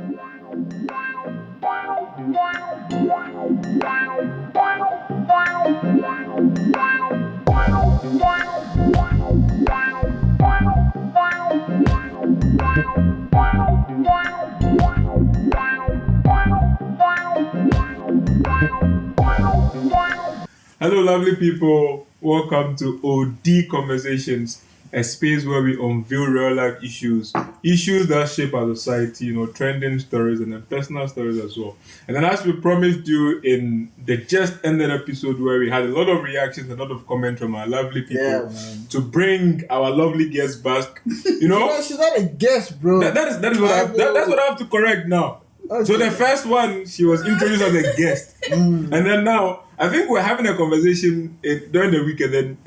Hello, lovely people. Welcome to OD Conversations, a space where we unveil real life issues that shape our society, trending stories and then personal stories as well. And then, as we promised you in the just ended episode where we had a lot of reactions, a lot of comments from our lovely people to bring our lovely guest back. She's not a guest, bro. That's what I have to correct now. Okay. So the first one, she was introduced as a guest. And then now, I think we're having a conversation during the week, and then,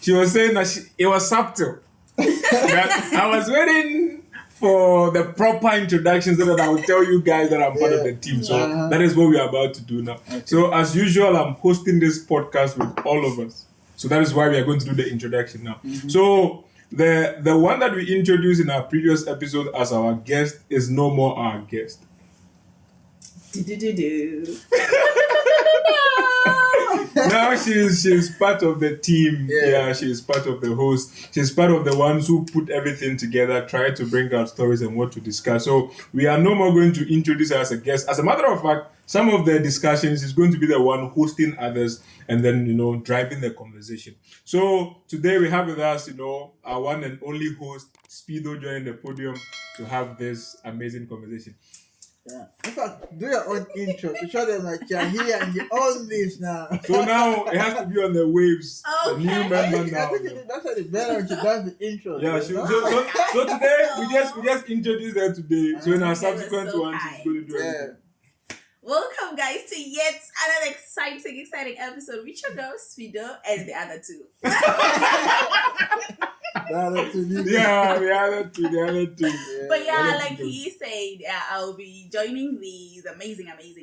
she was saying that it was subtle. I was waiting for the proper introduction so that I will tell you guys that I'm part of the team. So that is what we are about to do now. Okay. So as usual, I'm hosting this podcast with all of us. So that is why we are going to do the introduction now. Mm-hmm. So the one that we introduced in our previous episode as our guest is no more our guest. Now she's part of the team. Yeah, she's part of the host. She's part of the ones who put everything together, try to bring out stories and what to discuss. So we are no more going to introduce her as a guest. As a matter of fact, some of the discussions is going to be the one hosting others and then, driving the conversation. So today we have with us, our one and only host, Speedo, joining the podium to have this amazing conversation. Yeah. In fact, do your own intro to show them that you're here and you own this now. So now it has to be on the waves. Okay. The new member now. I think that's what the better when she does the intro. Yeah, so today we just introduced her today. So in our subsequent one, she's going to do it. Welcome, guys, to yet another exciting episode with your girl, Speedo, and the other two. The other two. Yeah. But like he said, I'll be joining these amazing guys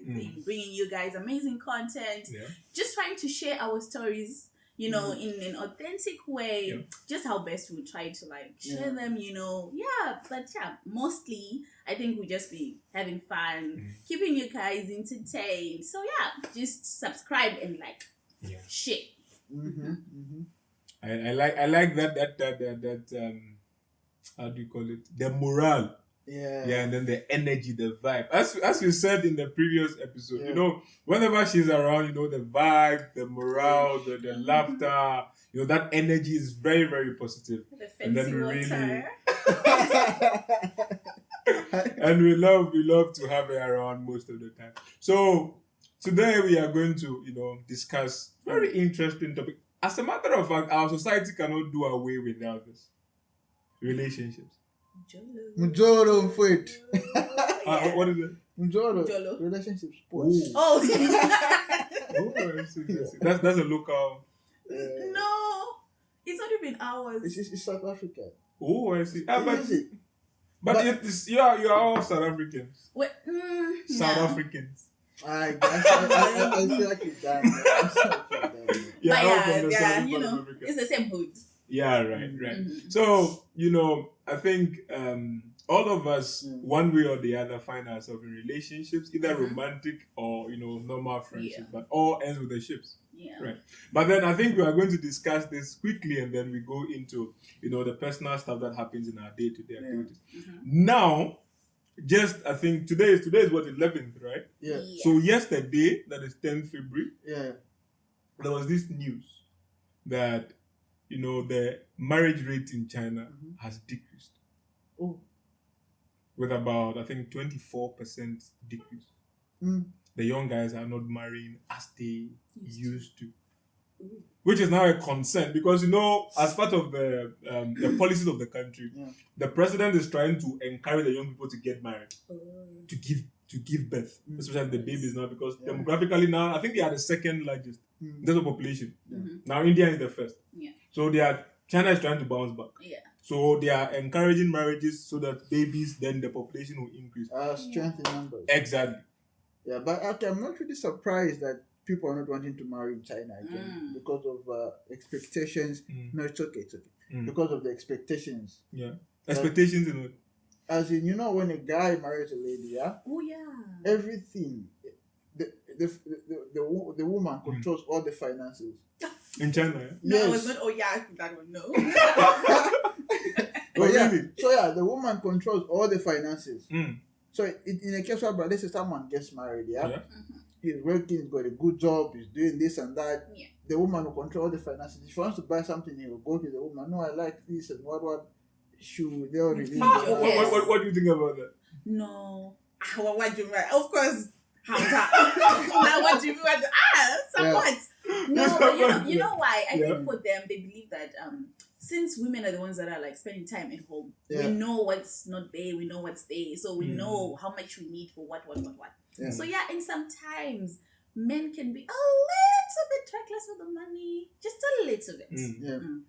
in bringing you guys amazing content. Yeah. Just trying to share our stories, in an authentic way. Yeah. Just how best we try to share them, But mostly I think we'll just be having fun, keeping you guys entertained. So just subscribe and share. Mm-hmm. Mm-hmm. I like that how do you call it? The morale. Yeah. Yeah, and then the energy, the vibe. As we said in the previous episode, whenever she's around, the vibe, the morale, the laughter, that energy is very, very positive. The fancy water. And we love to have her around most of the time. So today we are going to, discuss very interesting topic. As a matter of fact, our society cannot do away without this. Relationships. Mujoro, wait. What is it? Mujoro. Relationship sports. Oh. That's a local. No, it's not even ours. It's South Africa. Oh, I see. But you are all South Africans. South Africans. I feel like it's done. It's the same hood. Yeah, right. Mm-hmm. So, I think all of us, one way or the other, find ourselves in relationships, either romantic or, normal friendship, but all ends with the ships. Yeah. Right. But then I think we are going to discuss this quickly and then we go into, the personal stuff that happens in our day-to-day activities. Mm-hmm. Now, I think today is what, 11th, right? Yeah. So yesterday, that is 10th February, there was this news that, the marriage rate in China has decreased. Oh. With about, I think, 24% decrease. The young guys are not marrying as they used to. Which is now a concern because, as part of the policies of the country, the president is trying to encourage the young people to get married, to give birth, especially the babies now, because demographically now, I think they are the second largest in terms of population. Now India is the first. Yeah. So China is trying to bounce back. Yeah. So they are encouraging marriages so that babies, then the population will increase. Strength in numbers. Exactly. Yeah, but I'm not really surprised that people are not wanting to marry in China again because of expectations. No, it's okay. Because of the expectations. Yeah. Expectations in what? As in, when a guy marries a lady, yeah, Oh yeah. everything, the woman controls all the finances. In China, yeah? No, I Yes. was not. Oh yeah, that one no. But yeah, really? so yeah, the woman controls all the finances. Mm. So in a case where, let's say someone gets married, yeah, Yeah. he's working, he's got a good job, he's doing this and that. Yeah. The woman will control all the finances. If he wants to buy something, he will go to the woman. No, I like this and what. She will already. Yes. What do you think about that? No. What do you mean? Of course. How that? Now what do you mean? Somewhat. No, but you know why? I think for them, they believe that since women are the ones that are like spending time at home, we know what's not there, we know what's there, so we know how much we need for what. Yeah. So yeah, and sometimes men can be a little bit reckless with the money, just a little bit.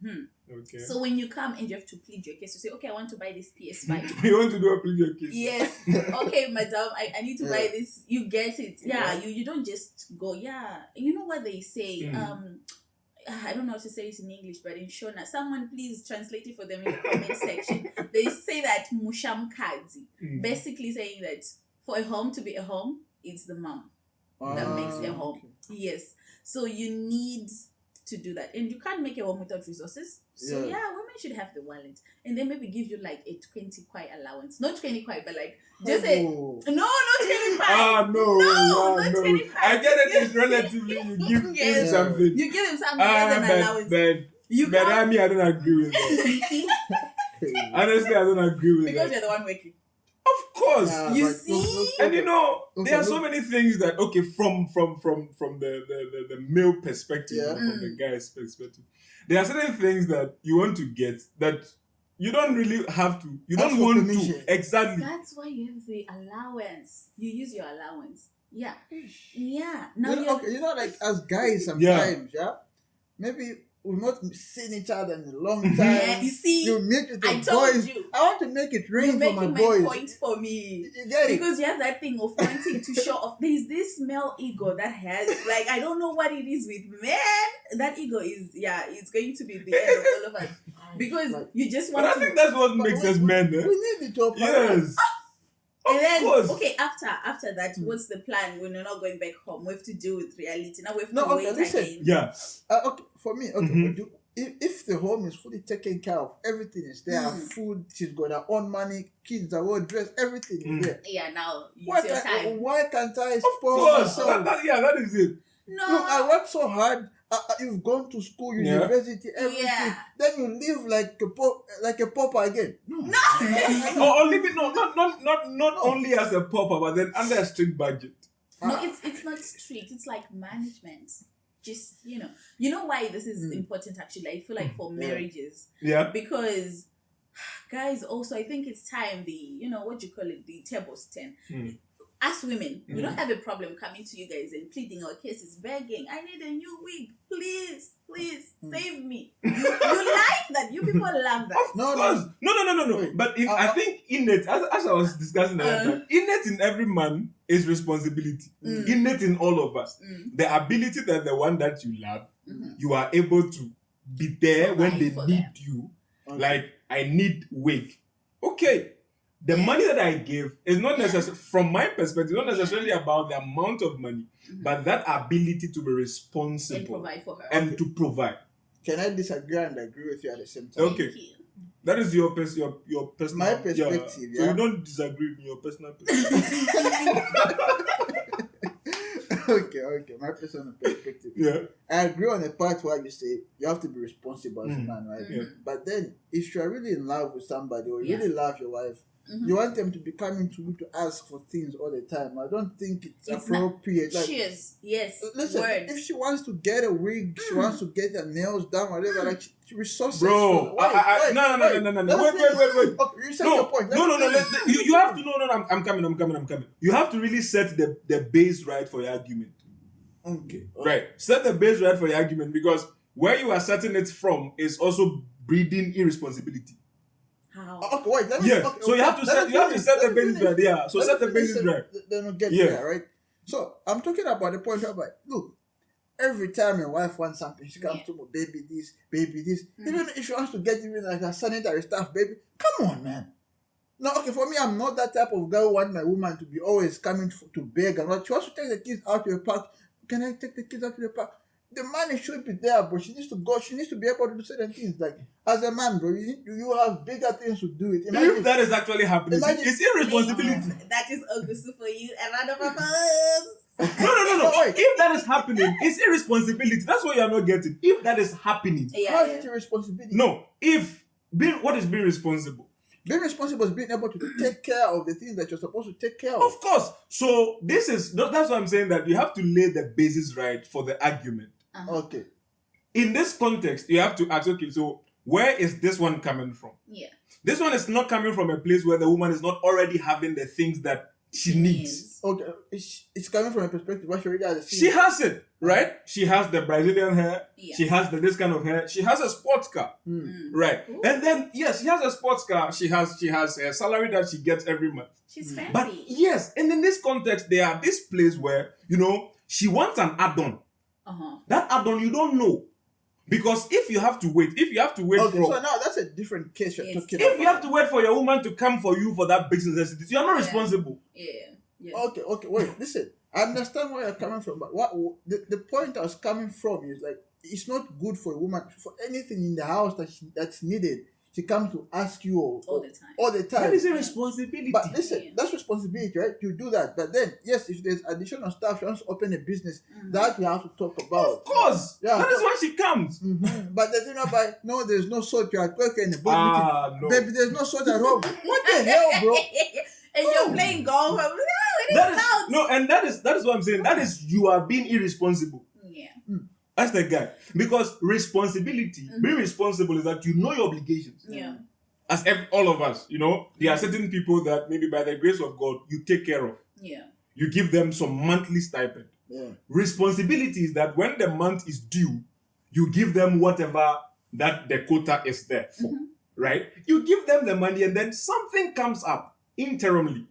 Yeah. Okay. So when you come and you have to plead your case, you say, okay, I want to buy this PS5. You want to do a plead your case? Yes. Okay, madam, I need to buy this. You get it. Yeah, you don't just go, You know what they say? I don't know how to say it in English, but in Shona, someone please translate it for them in the comment section. They say that mushamkazi, basically saying that for a home to be a home, it's the mom that makes a home. Okay. Yes. So you need to do that. And you can't make a home without resources. So women should have the wallet. And then maybe give you like a 20 kwai allowance. Not 20 kwai, but like just no, not 20 kwai. No. 20 kwai. I get it, it's relatively you give him something. You give him something as an allowance. But I don't agree with that. Honestly, I don't agree with because that. You're the one working. Of course. You see? And there are so many things that, from the male perspective, from the guy's perspective, there are certain things that you want to get that you don't really have to. You don't want to. Exactly. That's why you have the allowance. You use your allowance. Yeah. Yeah. Now like as guys sometimes, maybe we've not seen each other in a long time. Yeah, you see, you meet with the I told boys. you. I want to make it rain for my boys. You're making my point for me. You get it? Because you have that thing of wanting to show off. There's this male ego that has, like, I don't know what it is with men. That ego is, it's going to be the end of all of us. Because you just want to... But I think that's what makes us men. We need it to Yes. And then, after that, what's the plan when you're not going back home? We have to deal with reality. Now we have to wait again. Yeah. For me, if the home is fully taken care of, everything is there, food, she's got her own money, kids are well dressed, everything is there. Yeah, now it's your time. Why can't I spoil myself? That is it. No. Look, I work so hard. You've gone to school, university, everything. Yeah. Then you live like a pauper again. No. Or living not only as a pauper, but then under a strict budget. No, it's not strict. It's like management. Just you know why this is important. Actually, I feel like for marriages, because guys, also I think it's time the the tables turn. As women, we don't have a problem coming to you guys and pleading our cases, begging, I need a new wig, please, save me. You like that? You people love that. No. But I think innate, as I was discussing that time, innate in every man is responsibility. Innate in all of us. The ability that the one that you love, you are able to be there when they need you. Okay. Like, I need wig. Okay. The money that I give is not necessarily, from my perspective, not necessarily about the amount of money, but that ability to be responsible and provide for her. And to provide. Can I disagree and agree with you at the same time? Okay. That is your personal. My perspective. So you don't disagree with your personal perspective. Okay. My personal perspective. Yeah. I agree on the part where you say you have to be responsible as a man, right? Yeah. But then, if you are really in love with somebody or you really love your wife, you want them to be coming to you to ask for things all the time. I don't think it's appropriate. Cheers. Yes. Listen, if she wants to get a wig, she wants to get her nails done, whatever, like resources. Bro, wait. No. Wait. Okay, you said your point. No. You have to. No. I'm coming. You have to really set the base right for your argument. Okay. Right. Set the base right for your argument, because where you are setting it from is also breeding irresponsibility. How? Okay, wait. So you have to set the basis right. Yeah. So set the basis right. Then we'll get there, right? So I'm talking about the point where, look, every time your wife wants something, she comes to me, baby this. Even if she wants to get even like a sanitary stuff, baby, come on, man. No, okay, for me, I'm not that type of guy who want my woman to be always coming to beg and what. She wants to take the kids out to the park. Can I take the kids out to the park? The money should be there, but she needs to go. She needs to be able to do certain things. Like, as a man, bro, you have bigger things to do. If that is actually happening, it's irresponsibility. That is August for you. A round of applause. No. If that is happening, it's irresponsibility. That's what you are not getting. If that is happening, how is it irresponsibility? No. What is being responsible? Being responsible is being able to take care of the things that you're supposed to take care of. Of course. So that's why I'm saying that you have to lay the basis right for the argument. Okay. In this context, you have to ask, okay, so where is this one coming from? Yeah. This one is not coming from a place where the woman is not already having the things that she needs. Okay. It's coming from a perspective where she already has a She has it, right? She has the Brazilian hair. Yeah. She has this kind of hair. She has a sports car, right? Ooh. And then, yes, she has a sports car. She has a salary that she gets every month. She's fancy. But yes, and in this context, there are this place where, she wants an add-on. That add-on you don't know. Because if you have to wait okay, so now that's a different case you're talking about. If you have to wait for your woman to come for you for that business necessity, you're not responsible. Yeah. Okay, wait, listen. I understand where you're coming from, but what the point I was coming from is like, it's not good for a woman, for anything in the house that's needed. She comes to ask you all the time. That is a responsibility. But listen, that's responsibility, right? You do that. But then, yes, if there's additional stuff, she wants to open a business, that we have to talk about. Of course. Yeah. That is why she comes. But the thing about, no, there's no salt. You're at work in the board meeting. No. Baby, there's no salt at home. What the hell, bro? And you're playing golf. And that is what I'm saying. That is, you are being irresponsible. Yeah. That's the guy. Because responsibility, being responsible is that you know your obligations. Yeah. As all of us, there are certain people that maybe by the grace of God, you take care of. Yeah. You give them some monthly stipend. Yeah. Responsibility is that when the month is due, you give them whatever that the quota is there for. Right? You give them the money and then something comes up interimly.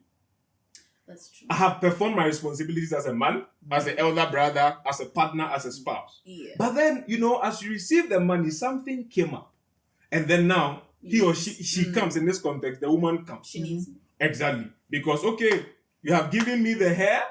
That's true. I have performed my responsibilities as a man, as an elder brother, as a partner, as a spouse. Yeah. But then, as you receive the money, something came up. And then now, he or she comes in this context, the woman comes. She needs me. Exactly. Because, okay, you have given me the hair,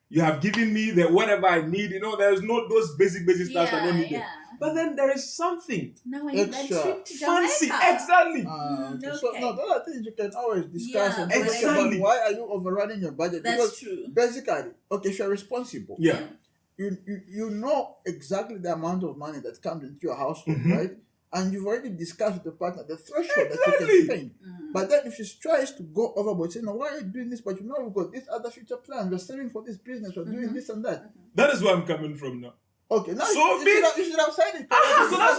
you have given me the whatever I need, there's no those basic stuff I don't need. Yeah. But then there is something. Now I need that trip to fancy. Jamaica. Exactly. Okay. So, no, those are things you can always discuss and talk exactly. about. Why are you overrunning your budget? That's true. Basically, okay, if you're responsible, you know exactly the amount of money that comes into your household, right? And you've already discussed with the partner the threshold that you can spend. But then if she tries to go overboard, say, no, why are you doing this? But we've got this other future plan. We're saving for this business. We're doing this and that. That is where I'm coming from now. Okay, now so you should have said it. So that's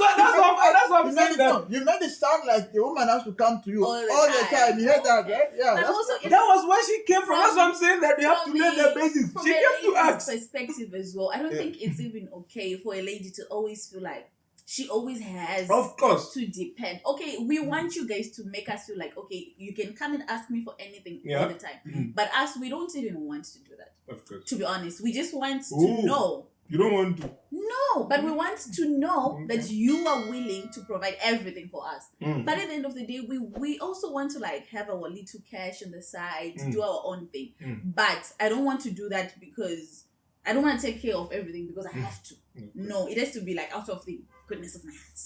what I'm saying. You made it sound like the woman has to come to you all the time. You heard that, right? Yeah. But also, that was where she came from. That's what I'm saying, that we have to lay the basis. She came to ask. Perspective as well. I don't think it's even okay for a lady to always feel like she always has, of course, to depend. Okay, we want you guys to make us feel like, okay, you can come and ask me for anything all the time. But us, we don't even want to do that. Of course. To be honest, we just want to know. You don't want to? No, but we want to know that you are willing to provide everything for us. But at the end of the day, we also want to have our little cash on the side, do our own thing. But I don't want to do that because I don't want to take care of everything because I have to. No, it has to be out of the goodness of my heart.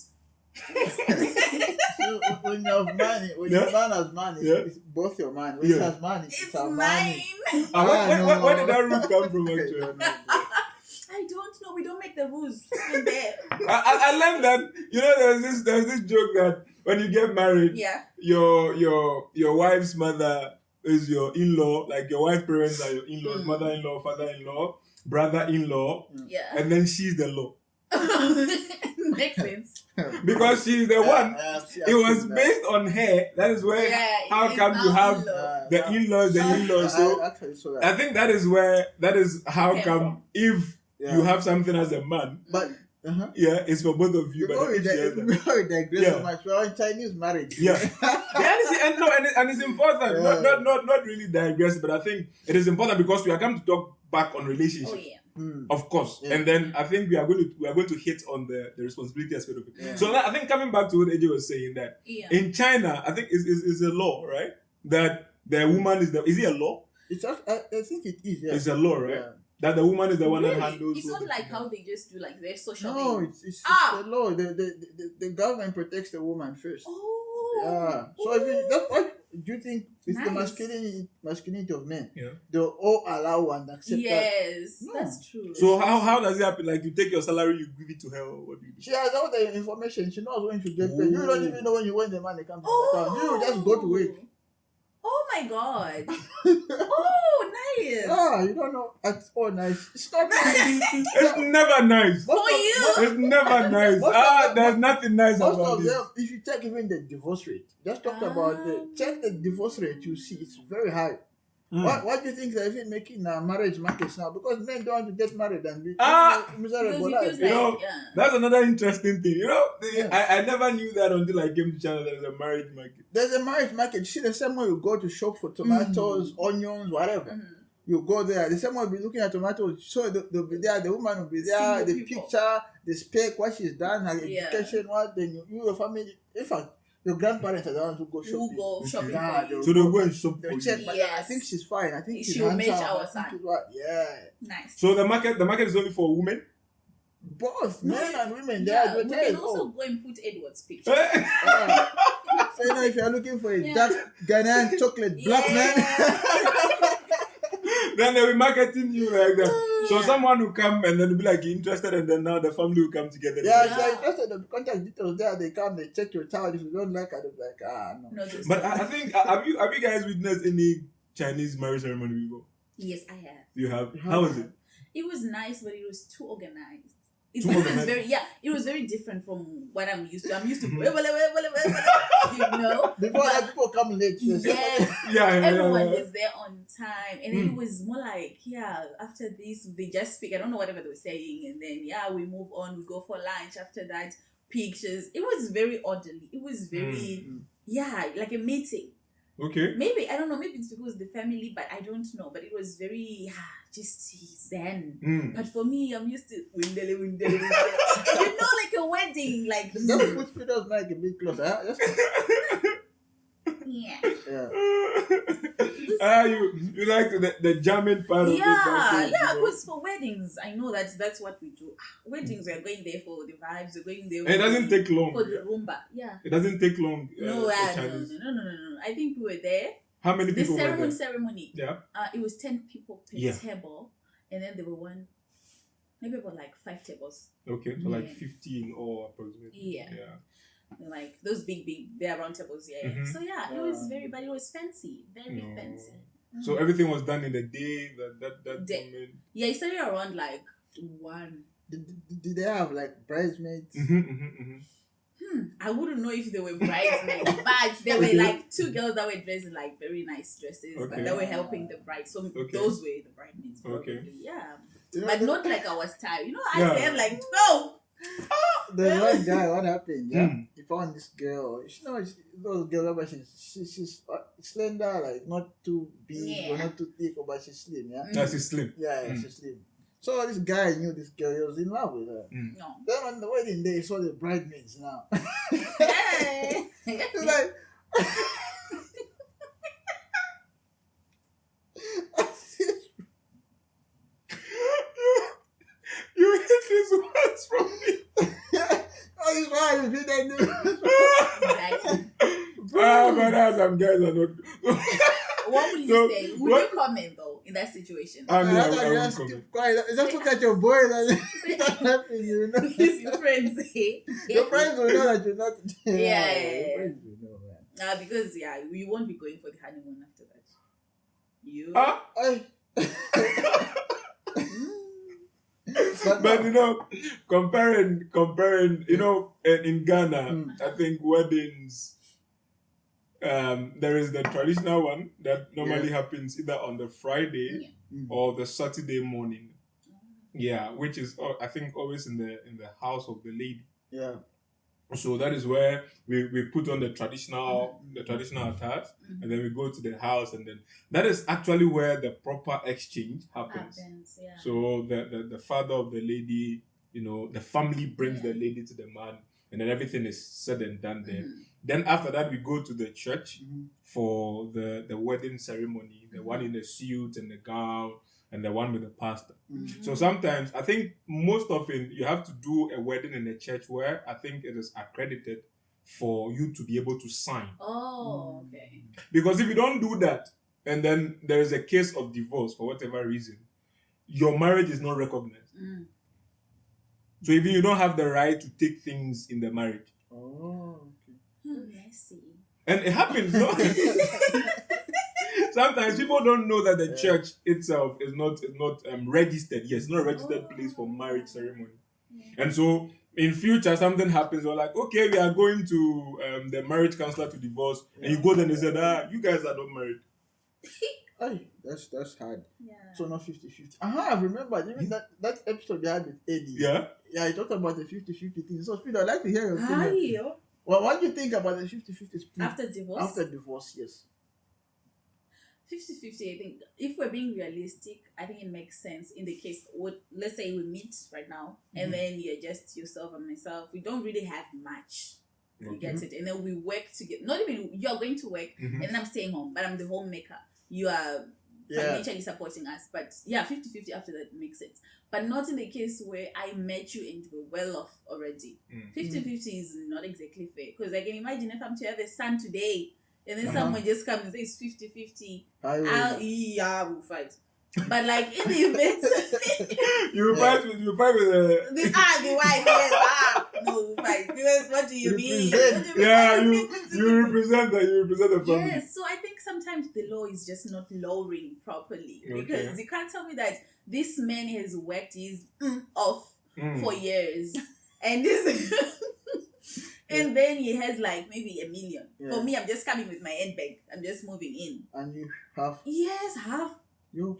So when you have money, when your man has money, it's both your money. When he has money, it's our mine. Money. Where did that rule come from actually? I don't know. We don't make the rules. It's there. I learned that, there's this joke that when you get married, your wife's mother is your in-law, like your wife's parents are your in-laws, mother-in-law, father-in-law, brother-in-law, and then she's the law. Makes sense. Because she's the one. It was based on her. That is where, how come you have the in-laws, the in-laws? So I think that is how come if you have something as a man, but it's for both of you. Before we digress so much, we're on Chinese marriage. And it's important. Not really digress, but I think it is important because we are going to talk back on relationships. Oh, yeah. Of course. And then I think we are going to hit on the responsibility aspect of it. So I think coming back to what AJ was saying, that in China, I think is a law, right? that the woman is it a law? It's just, I think it is. Yeah. It's a law, right? Yeah. That the woman is the one that handles. It's not like how they just do like their social. No, it's the law. The government protects the woman first. Oh. Yeah. So that's what do you think it's the masculinity of men? Yeah. They'll all allow and accept that. Yes, that's true. So how does it happen? Like you take your salary, you give it to her, or what do you do? She has all the information. She knows when to get paid. You don't even know when the money comes to the account. You just go to work. Oh my god. Oh, nice. Ah, you don't know. It's all nice. It's not nice. It's never nice. For you. It's never nice. There's nothing nice most about of this. them, if you check even the divorce rate, just talk about check the divorce rate, you see it's very high. What do you think they're even making marriage markets now? Because men don't want to get married and be miserable life. That's another interesting thing. I never knew that until I came to China. There's a marriage market. There's a marriage market. You see, the same way you go to shop for tomatoes, onions, whatever. You go there. The same way you'll be looking at tomatoes. So they'll be there. The woman will be there. The picture, the spec, what she's done, her education, what. Then you your family. In fact, your grandparents are the ones who go shopping. Who go shopping for you. So they'll go and shop for you. Check, but I think she's fine. I think she'll match our side. Yeah. Nice. So the market is only for women? Both men and women. They we can also go and put Edward's picture. So if you're looking for a dark Ghanaian chocolate black man, then they'll be marketing you like that. So someone will come and then be like interested, and then now the family will come together. Yeah, if you're interested, the contact details there. They come, they check your child. If you don't like it, they'll be like, no. But I think have you guys witnessed any Chinese marriage ceremony before? Yes, I have. You have? How was it? It was nice, but it was too organized. It was very different from what I'm used to. I'm used to you know. Before people come late. Yes. Everyone was there on time. And then it was more like, after this they just speak. I don't know whatever they were saying, and then we move on, we go for lunch after that, pictures. It was very orderly. It was very like a meeting. Okay. Maybe, I don't know, maybe it's because the family, but I don't know. But it was very, just zen. But for me, I'm used to windele. Like a wedding. Like just put Peter's mic a bit closer. Yeah. You like the jamming part of it. Yeah, because for weddings, I know that's what we do. Weddings, we're going there for the vibes, we're going there. It doesn't take long. For the rumba, It doesn't take long. No. I think we were there. How many people were there? The ceremony. Yeah. It was 10 people per table, and then there were maybe about like 5 tables. Okay, so like 15 or approximately. Yeah. Like those big, they're round tables, Mm-hmm. So it was but it was fancy, very fancy. So everything was done in the day that day. Moment. Yeah, it started around like 1. Did they have like bridesmaids? I wouldn't know if they were bridesmaids, but there were like 2 girls that were dressed in like very nice dresses, but they were helping the bride. So those were the bridesmaids. Probably. Yeah, but not like our style. I said like 12. There's one guy, what happened? Yeah, he found this girl. Those girls, but she's slender, like not too big or not too thick, but she's slim. Yeah, she's slim. Yeah, she's slim. So this guy knew this girl. He was in love with her. No. Then on the wedding day, he saw the bridesmaids now. Hey. He's like. You hit these words from me. Oh, this one you feel Exactly. But some guys are not. What would you say? Would you comment though in that situation? I would comment. Quiet. Just look at your boys and start laughing. Your friends say. Your friends will know that you're not. Yeah. Your friends will know, man. Because we won't be going for the honeymoon after that. You. But comparing, in Ghana, I think weddings, there is the traditional one that normally happens either on the Friday or the Saturday morning. Yeah, which is I think always in the house of the lady. Yeah. So that is where we put on the traditional attire, and then we go to the house, and then that is actually where the proper exchange happens. So the father of the lady, the family brings the lady to the man, and then everything is said and done there. Then after that, we go to the church for the wedding ceremony, the one in the suit and the gown, and the one with the pastor. So sometimes, I think most often, you have to do a wedding in a church where I think it is accredited for you to be able to sign. Oh, okay. Because if you don't do that, and then there is a case of divorce for whatever reason, your marriage is not recognized. So even you don't have the right to take things in the marriage. Oh, okay. I see. And it happens, no? Sometimes people don't know that the church itself is not registered. Yes, it's not a registered place for marriage ceremony. And so in future, something happens, you're like, okay, we are going to the marriage counselor to divorce. And you go there and they said, you guys are not married. Hey, that's hard. Yeah. So not 50-50. I remember even that episode we had with Eddie. Yeah? Yeah, he talked about the 50-50 thing. So Speed, I'd like to hear your opinion. Well, what do you think about the 50-50 split? After divorce? After divorce, yes. 50-50, I think, if we're being realistic, I think it makes sense in the case, let's say we meet right now, and then you're just yourself and myself. We don't really have much. You get it? And then we work together. Not even, you're going to work, and then I'm staying home, but I'm the homemaker. You are financially supporting us. But yeah, 50-50 after that makes sense. But not in the case where I met you and you were well off already. 50-50 is not exactly fair. Because I can imagine if I'm to have a son today, and then someone just comes and says 50-50, we'll fight. But like in the event, you fight with the wife. Yes, no, we'll fight. Because what do you mean? You represent the family. Yes, so I think sometimes the law is just not lowering properly because you can't tell me that this man has worked his off for years and this. And then he has like maybe $1 million. For me, I'm just coming with my handbag. I'm just moving in. And you have? Yes, half.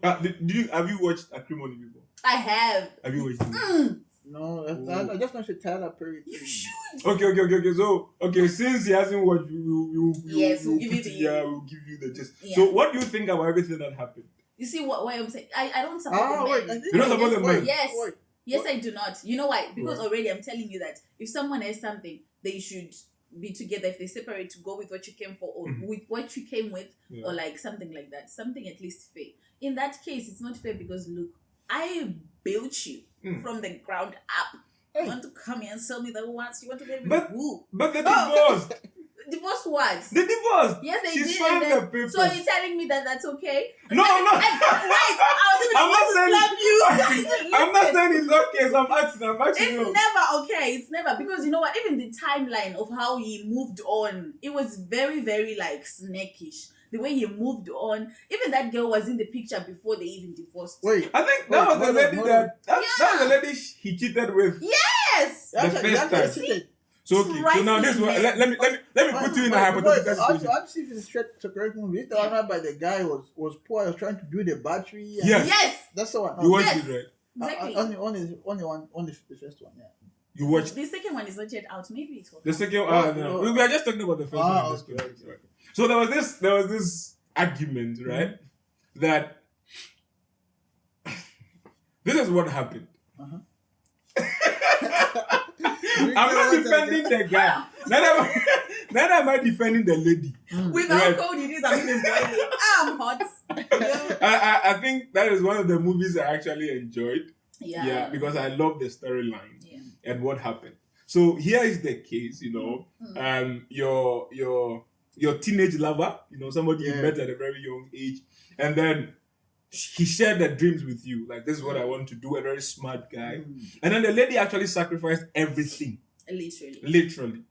Have you watched Acrimony before? I have. Have you watched it? No, I just want to tell Tyler Perry. You should. Okay. So, since he hasn't watched, we'll give you the gist. Yeah. So, what do you think about everything that happened? You see why I'm saying I don't support the men. You don't support the men? Yes. Yes, I do not. You know why? Because already I'm telling you that if someone has something, they should be together. If they separate, to go with what you came for or with what you came with or like something like that. Something at least fair. In that case, it's not fair because look, I built you from the ground up. You want to come here and sell me that once? You want to get me who? But the divorce. Divorce what? The divorce. Yes, they She did. signed the papers. So you're telling me that that's okay? No. Right. I was even about to slap you. I'm not saying it's okay. So I'm asking It's you. never okay. It's never, because you know what? Even the timeline of how he moved on, it was very, very like snakish. The way he moved on, even that girl was in the picture before they even divorced. Wait, I think that was the lady that was the lady he cheated with. Yes, the first time. So now this one, let me put you in a hypothetical situation. I'm seeing this correct movie. The one by the guy was poor. He was trying to build a battery. Yes, that's the one. You watched it, right? Exactly. Only the first one. Yeah. You watched the second one is not yet out. Maybe it's the second. No. We are just talking about the first one. Okay. So there was this argument, right? That this is what happened. I'm not defending the guy. Neither am I defending the lady. Without code, it is I'm even boiling. I'm hot. I think that is one of the movies I actually enjoyed. Yeah, because I love the storyline and what happened. So here is the case, your teenage lover, somebody you met at a very young age, and then he shared the dreams with you. Like, this is what I want to do, a very smart guy. And then the lady actually sacrificed everything. Literally.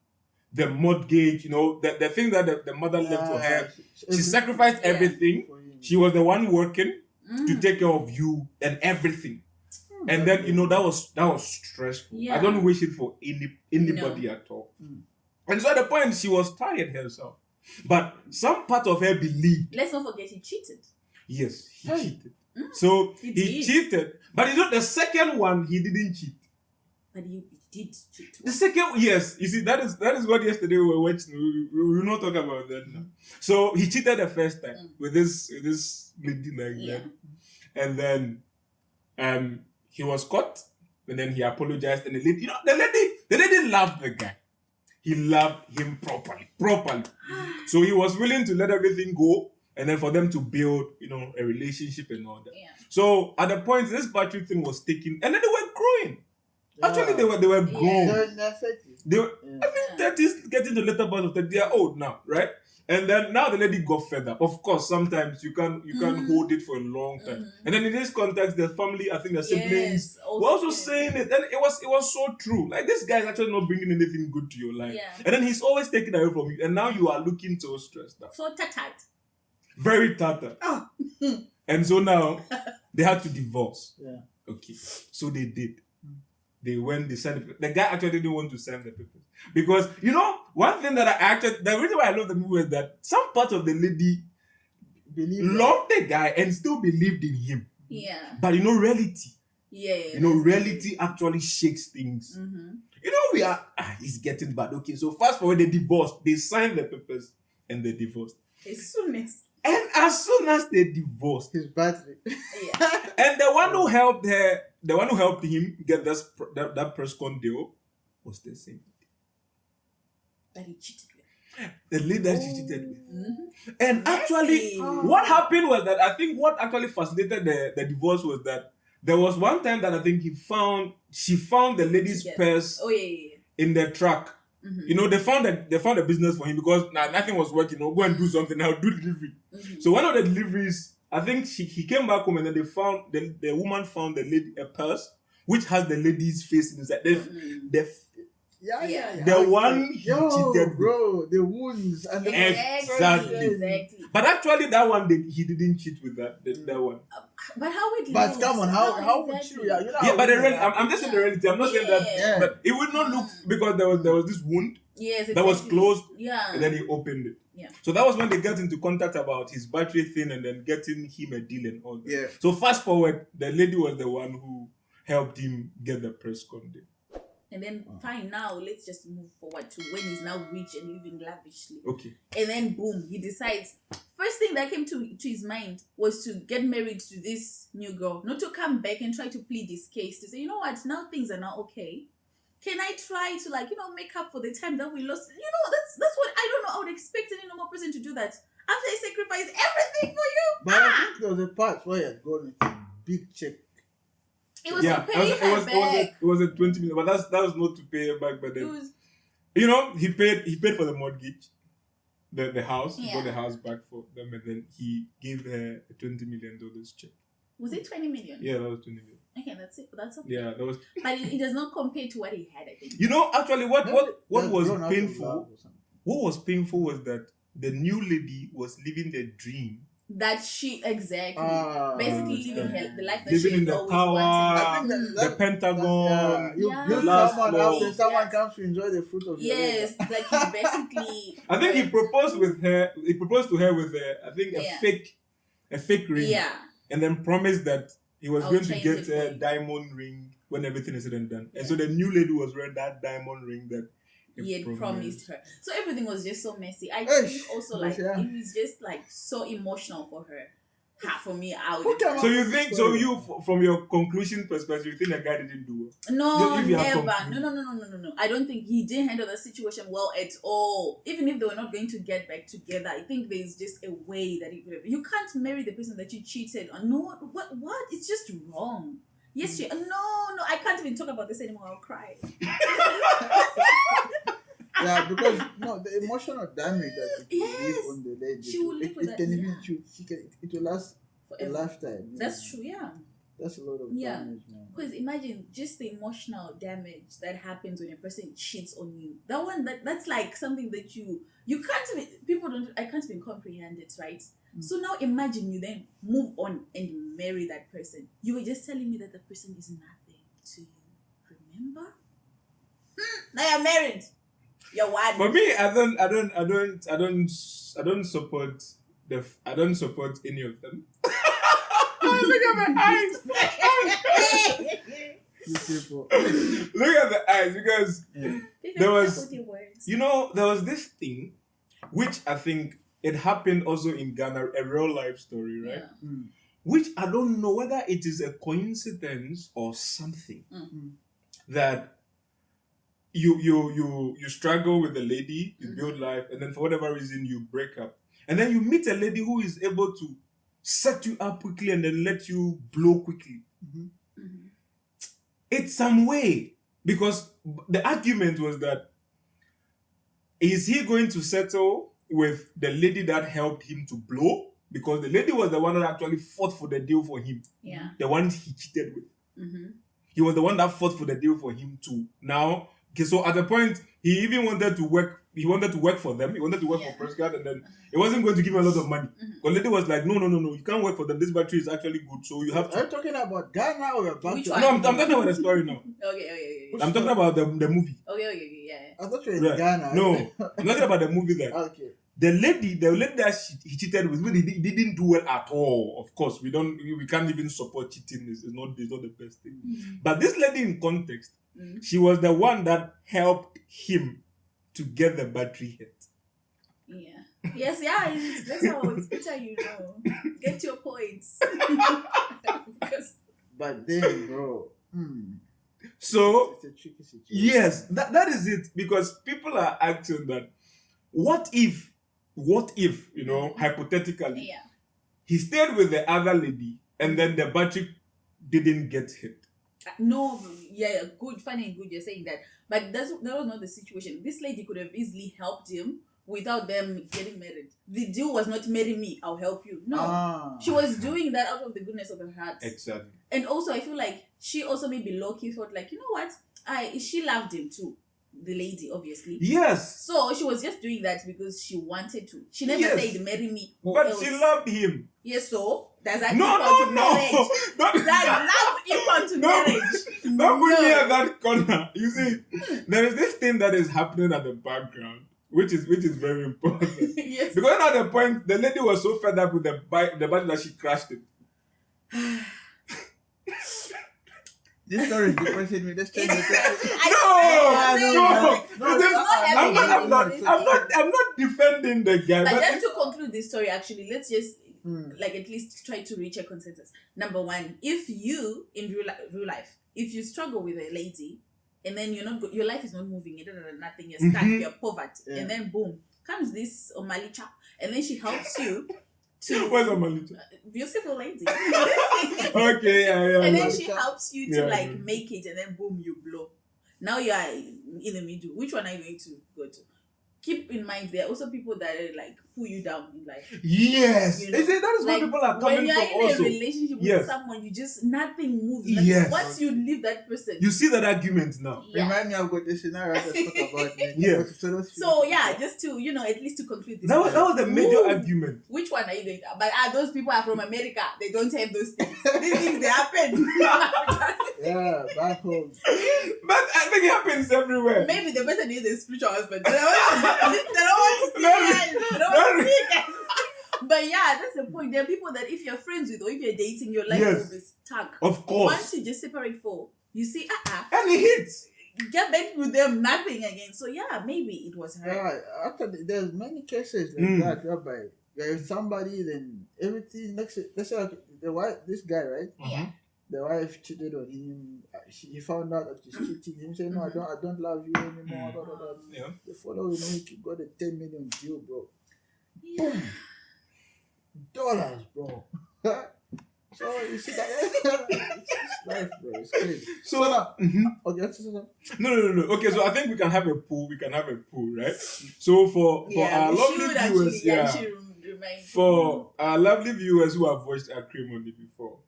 The mortgage, the thing that the mother left for her. She sacrificed everything. She was the one working to take care of you and everything. And then, that was stressful. Yeah. I don't wish it for anybody at all. And so at the point, she was tired herself. But some part of her believed. Let's not forget he cheated. Yes, he cheated. So he cheated. But the second one, he didn't cheat. But he did cheat. The second, yes. You see, that is what yesterday we were watching. We will not talk about that now. So he cheated the first time with this lady like that. And then he was caught. And then he apologized. And the lady loved the guy. he loved him properly. So he was willing to let everything go, and then for them to build, a relationship and all that. Yeah. So at the point this battery thing was taken, and then they were growing. Actually, they were grown. They were, I think 30s, getting to the later part of 30, they are old now, right? And then now the lady got fed up. Of course, sometimes you can't hold it for a long time. And then in this context, the family, I think the siblings were also saying it. And it was so true. Like, this guy is actually not bringing anything good to your life. Yeah. And then he's always taking away from you. And now you are looking so stressed out. So tattered. Very tattered. Oh. And so now they had to divorce. Yeah. Okay. So they did. They signed the guy actually didn't want to sign the papers. Because, one thing that the reason why I love the movie is that some part of the lady loved the guy and still believed in him. Yeah. But reality. Yeah. Reality actually shakes things. We are, it's getting bad. Okay, so fast forward, they divorced. They signed the papers and they divorced. As soon as they divorced, his battery. Yeah. And the one who helped him get that press con deal was the same. That he cheated with. The lady that she cheated with. And actually, what happened was that I think what actually facilitated the divorce was that there was one time that I think she found the lady's purse in the truck. They found a business for him because nothing was working. Go and do something. I'll do delivery. So one of the deliveries, I think he came back home and then they found the woman found the lady a purse which has the lady's face inside. The one he cheated bro, the wounds and the exactly. But actually, that one he didn't cheat with that one. But how would you? But come on, how would you? But I'm just saying the reality. I'm not saying that. But it would not look because there was this wound. Yes, that was closed. Yeah. And then he opened it. Yeah. So that was when they got into contact about his battery thing and then getting him a deal and all that. Yeah. So fast forward, the lady was the one who helped him get the press con deal. And then, fine, now let's just move forward to when he's now rich and living lavishly. Okay. And then, boom, he decides. First thing that came to his mind was to get married to this new girl. Not to come back and try to plead his case. To say, you know what, now things are not okay. Can I try to, make up for the time that we lost? That's what, I don't know, I would expect any normal person to do that. After they sacrifice everything for you. But I think there was a part where he had gone with a big check. It was to pay her back. It was a 20 million, but that was not to pay her back. But then, he paid for the mortgage, the house. He got the house back for them, and then he gave her a $20 million check. Was it 20 million? Yeah, that was 20 million. Okay, that's it. That's okay. Yeah, that was. But it does not compare to what he had, I think. Actually, what was painful? What was painful was that the new lady was living the dream. That she basically living the life that living she in the always tower, wanted. The Pentagon. You last floor. Then someone comes to enjoy the fruit of your labor. Like he basically. I think he proposed with her. He proposed to her with a fake ring. Yeah. And then promised that he was going to get a diamond ring when everything is said and done. Yeah. And so the new lady was wearing that diamond ring that he had promised her. So everything was just so messy. I think also it was just so emotional for her. For me, I would. Okay, so you think? So you, from your conclusion perspective, you think the guy didn't do well? No, never. No. I don't think he didn't handle the situation well at all. Even if they were not going to get back together, I think there's just a way that he could have. You can't marry the person that you cheated on. No, what? It's just wrong. Yes, no. I can't even talk about this anymore. I'll cry. Yeah, because the emotional damage that it will leave on the lady. She will live with that. It will last a lifetime. That's true, yeah. That's a lot of damage, man. Because imagine just the emotional damage that happens when a person cheats on you. That one, that's like something that you can't even, I can't even comprehend it, right? So now imagine you then move on and marry that person. You were just telling me that the person is nothing to you. Remember? Now you're married. You're wild. For me, I don't support any of them. Look at my eyes. Look at the eyes, because there was this thing which I think it happened also in Ghana, a real life story, right? Yeah. Which I don't know whether it is a coincidence or something that you struggle with the lady, you build life, and then for whatever reason you break up, and then you meet a lady who is able to set you up quickly and then let you blow quickly. It's some way, because the argument was that, is he going to settle with the lady that helped him to blow? Because the lady was the one that actually fought for the deal for him. Yeah. The one he cheated with. He was the one that fought for the deal for him too. Now, okay, so at the point, he even wanted to work. He wanted to work for them. He wanted to work for Prescott, and then it wasn't going to give him a lot of money. The lady was like, no, you can't work for them. This battery is actually good, so you have to. Are you talking about Ghana or about? No, I'm talking about the story now. Okay. I'm talking about the movie. Okay, yeah. I thought you were in Ghana. No, I'm talking about the movie there. Okay. The lady that he cheated with, he didn't do well at all. Of course, we can't even support cheating. It's not the best thing. But this lady, in context, she was the one that helped him to get the battery hit. Yeah. Yes, yeah. It's better, you know. Get your points. But then, bro. So It's a tricky situation. yes, that is it. Because people are acting that, what if, hypothetically, he stayed with the other lady and then the battery didn't get hit. No, yeah, good, funny and good, you're saying that. But that was not the situation. This lady could have easily helped him without them getting married. The deal was not marry me, I'll help you. No. She was doing that out of the goodness of her heart. Exactly. And also, I feel like she also maybe low-key thought like, you know what? She loved him too. The lady, obviously. Yes. So she was just doing that because she wanted to. She never said marry me. But she loved him. Yes, so does that No. marriage? Does love equal to marriage? Don't put me at that corner. You see, there is this thing that is happening at the background, which is very important. Yes. Because at the point, the lady was so fed up with the bike that she crashed it. This story is depressing me. Let's change it. I'm not defending the guy. But just to conclude this story, actually, let's just at least try to reach a consensus. Number one, if you in real life, if you struggle with a lady and then your life is not moving, nothing, you're stuck, you're poverty, and then boom comes this Omalicha, and then she helps you. Where's Omalicha? Beautiful lady. Okay, yeah. And then she helps you to make it, and then boom, you blow. Now you are in the middle. Which one are you going to go to? Keep in mind, there are also people that pull you down in life. Yes, that is what people are coming from. When you're in also. a relationship with someone, you just nothing moves. Yes. Once you leave that person, you see that argument now. Remind me, I've got this scenario to talk about. So just to at least to conclude this. That was the major argument. Which one are you going to? But those people are from America. They don't have those things. These things they happen. Yeah, back home. But I think it happens everywhere. Maybe the person is a spiritual husband. They don't want to see guys. They don't want to see guys. But that's the point. There are people that if you're friends with or if you're dating, your life will be stuck. Of course. Once you just separate you see, and it hits. Get back with them, nothing again. So maybe it was her. Yeah, actually, there's many cases like that whereby there's somebody, then everything. Let's say the wife, this guy, right? Yeah. The wife cheated on him. He found out that she's cheating. He said, "No, I don't love you anymore." Blah, blah, blah. Yeah. The following week, he got a $10 million deal, bro. Yeah. Boom. Dollars, bro. So you see that it's life, bro. It's crazy. So okay, no. Okay, so I think we can have a pool. Right? So for our lovely viewers, for our lovely viewers who have watched Acrimony before,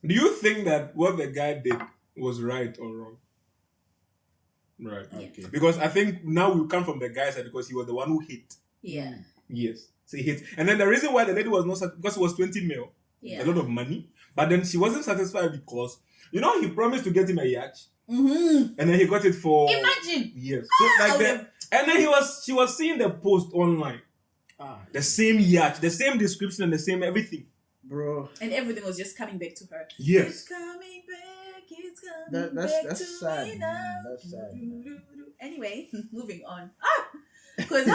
do you think that what the guy did was right or wrong? Right. Okay. Because I think now we come from the guy's side because he was the one who hit. Yeah. Yes. So he hit. And then the reason why the lady was not satisfied, because it was 20 mil. Yeah. A lot of money. But then she wasn't satisfied because, he promised to get him a yacht. Mm-hmm. And then he got it for... Imagine! Yes. So and then she was seeing the post online. The same yacht, the same description and the same everything. Bro. And everything was just coming back to her. Yes. It's coming back to sad, me man. now. That's sad. Anyway, moving on. Because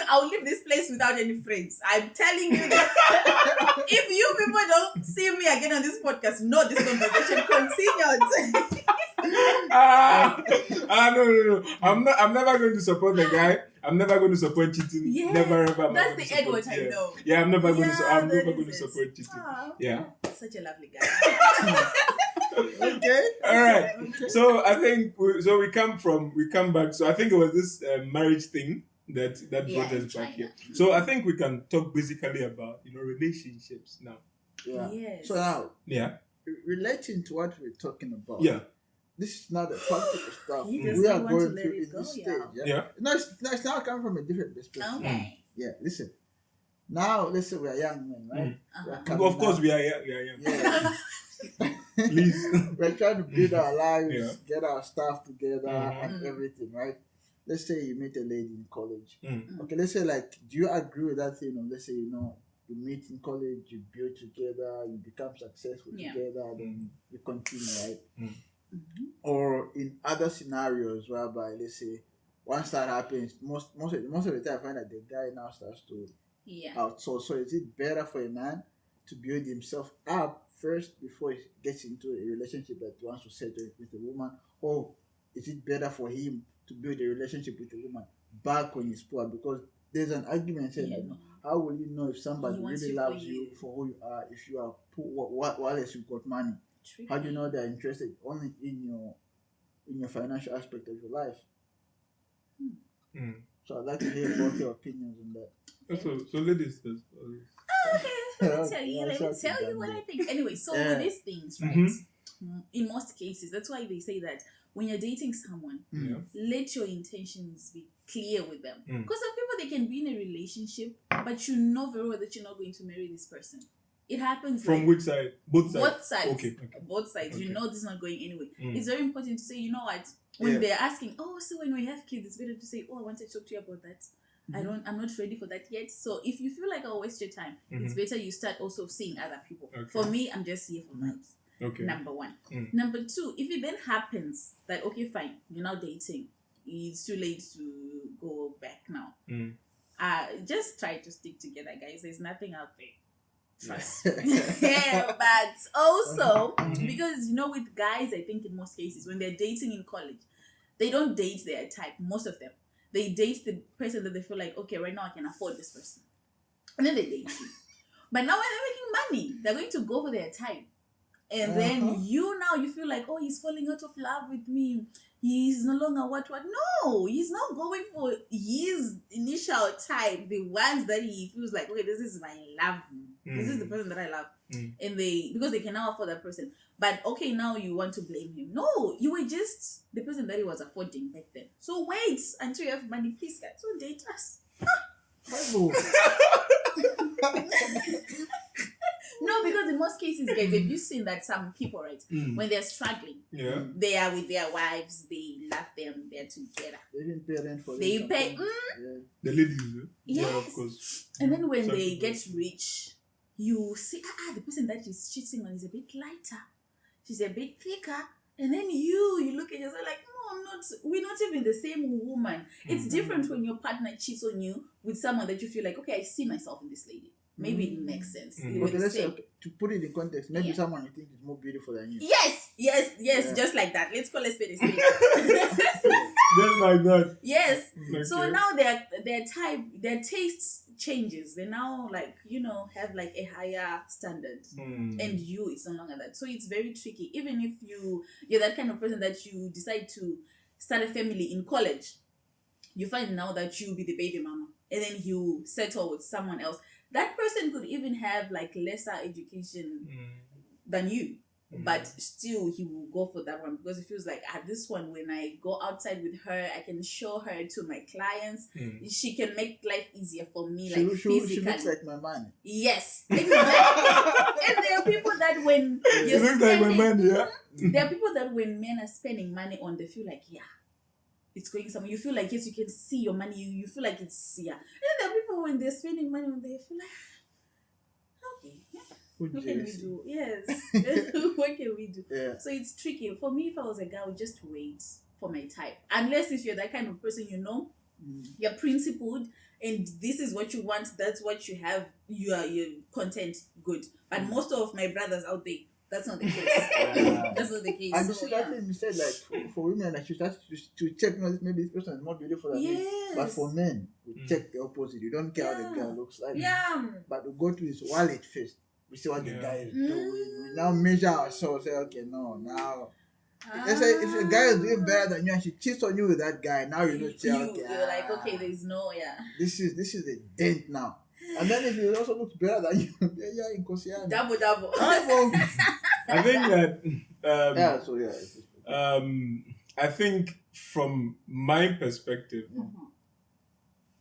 I'll leave this place without any friends. I'm telling you this. If you people don't see me again on this podcast, no, this conversation continued. No. I'm never going to support the guy. I'm never going to support cheating. Yes, never ever. That's the Edward I know. Yeah, I'm never going to. I'm never going to support cheating. Yeah. Such a lovely guy. Okay. All right. Okay. So I think we come back. So I think it was this marriage thing that brought us back here. So I think we can talk basically about relationships now. Yeah. Yes. So now. Yeah. Relating to what we're talking about. Yeah. This is not the practical stuff we are going through in this stage. Yeah. No, it's now coming from a different perspective. Okay. Yeah. Listen. Now, let's say we are young men, right? Of course, we are young. Yeah. Please. We're trying to build our lives, get our stuff together, and everything, right? Let's say you meet a lady in college. Okay, let's say do you agree with that thing? Let's say you meet in college, you build together, you become successful together, then you continue, right? Or in other scenarios whereby, let's say, once that happens, most of the time I find that the guy now starts to outsource. So is it better for a man to build himself up first before he gets into a relationship that he wants to settle with a woman, or is it better for him to build a relationship with a woman back when he's poor? Because there's an argument saying how will you know if somebody really loves you for who you are if you are poor, while else you've got money? Tricky. How do you know they're interested only in your financial aspect of your life? So I'd like to hear both your opinions on that. So ladies first. Okay, let me tell you what I think. Anyway, so with these things, right? In most cases, that's why they say that when you're dating someone, let your intentions be clear with them. Because some people, they can be in a relationship, but you know very well that you're not going to marry this person. It happens from which side? Both sides. Both sides. Okay. Both sides. Okay. You know this is not going anywhere. It's very important to say, you know what? When they're asking, so when we have kids, it's better to say, I want to talk to you about that. I'm not ready for that yet. So if you feel like I'll waste your time, it's better you start also seeing other people. Okay. For me, I'm just here for vibes. Okay. Number one. Number two, if it then happens that, okay, fine, you're now dating, it's too late to go back now. Just try to stick together, guys. There's nothing out there. Trust me. But also, because, with guys, I think in most cases, when they're dating in college, they don't date their type, most of them. They date the person that they feel like, okay, right now I can afford this person. And then they date you. But now when they're making money, they're going to go for their type. And then you feel like, he's falling out of love with me. He's no longer what. No, he's not going for his initial type, the ones that he feels like, okay, this is my love. This is the person that I love. And because they can now afford that person. But okay, now you want to blame him. No, you were just the person that he was affording back then. So wait until you have money, please, guys. Don't date us. No, because in most cases, guys, have you seen that some people, right, when they're struggling, they are with their wives, they love them, they're together. They didn't pay rent for them. They pay. The ladies, yes. Yeah, of course. And then when they get rich, you see, the person that is cheating on is a bit lighter. She's a bit thicker. And then you look at yourself like, no, we're not even the same woman. It's different when your partner cheats on you with someone that you feel like, okay, I see myself in this lady. Maybe it makes sense. Okay, let's say, to put it in context, maybe someone you think is more beautiful than you. Yes, just like that. Let's call it spade a spade. Just like that. Yes. Okay. So now their tastes changes. They now have like a higher standard, and it's no longer that. So it's very tricky. Even if you're that kind of person that you decide to start a family in college, you find now that you'll be the baby mama, and then you settle with someone else. That person could even have like lesser education than you, but still he will go for that one because he feels like this one, when I go outside with her, I can show her to my clients. She can make life easier for me, physically. She looks like my man. Yes, exactly. And there are people that when you're there are people that when men are spending money on, they feel like it's going somewhere. You feel like, yes, you can see your money. You feel like it's, And then there are people when they're spending money on, they feel like, okay, what can we do? Yes. What can we do? Yeah. So it's tricky. For me, if I was a guy, I would just wait for my type. Unless if you're that kind of person, you're principled, and this is what you want, that's what you have, you're content, good. But most of my brothers out there, That's not the case. That's not the case. And you see that thing you said, like for women, like you start to check, maybe this person is more beautiful than me. But for men, we check the opposite. You don't care how the girl looks like. Yeah. But we go to his wallet first. We see what the guy is doing. We now measure ourselves. Say, okay, no, now. Let's say if a guy is doing better than you and she cheats on you with that guy, now you know, you're like, okay, there's no, This is a dent now. And then if he also looks better than you, yeah, in Kosiana. Double. I think that. I think from my perspective,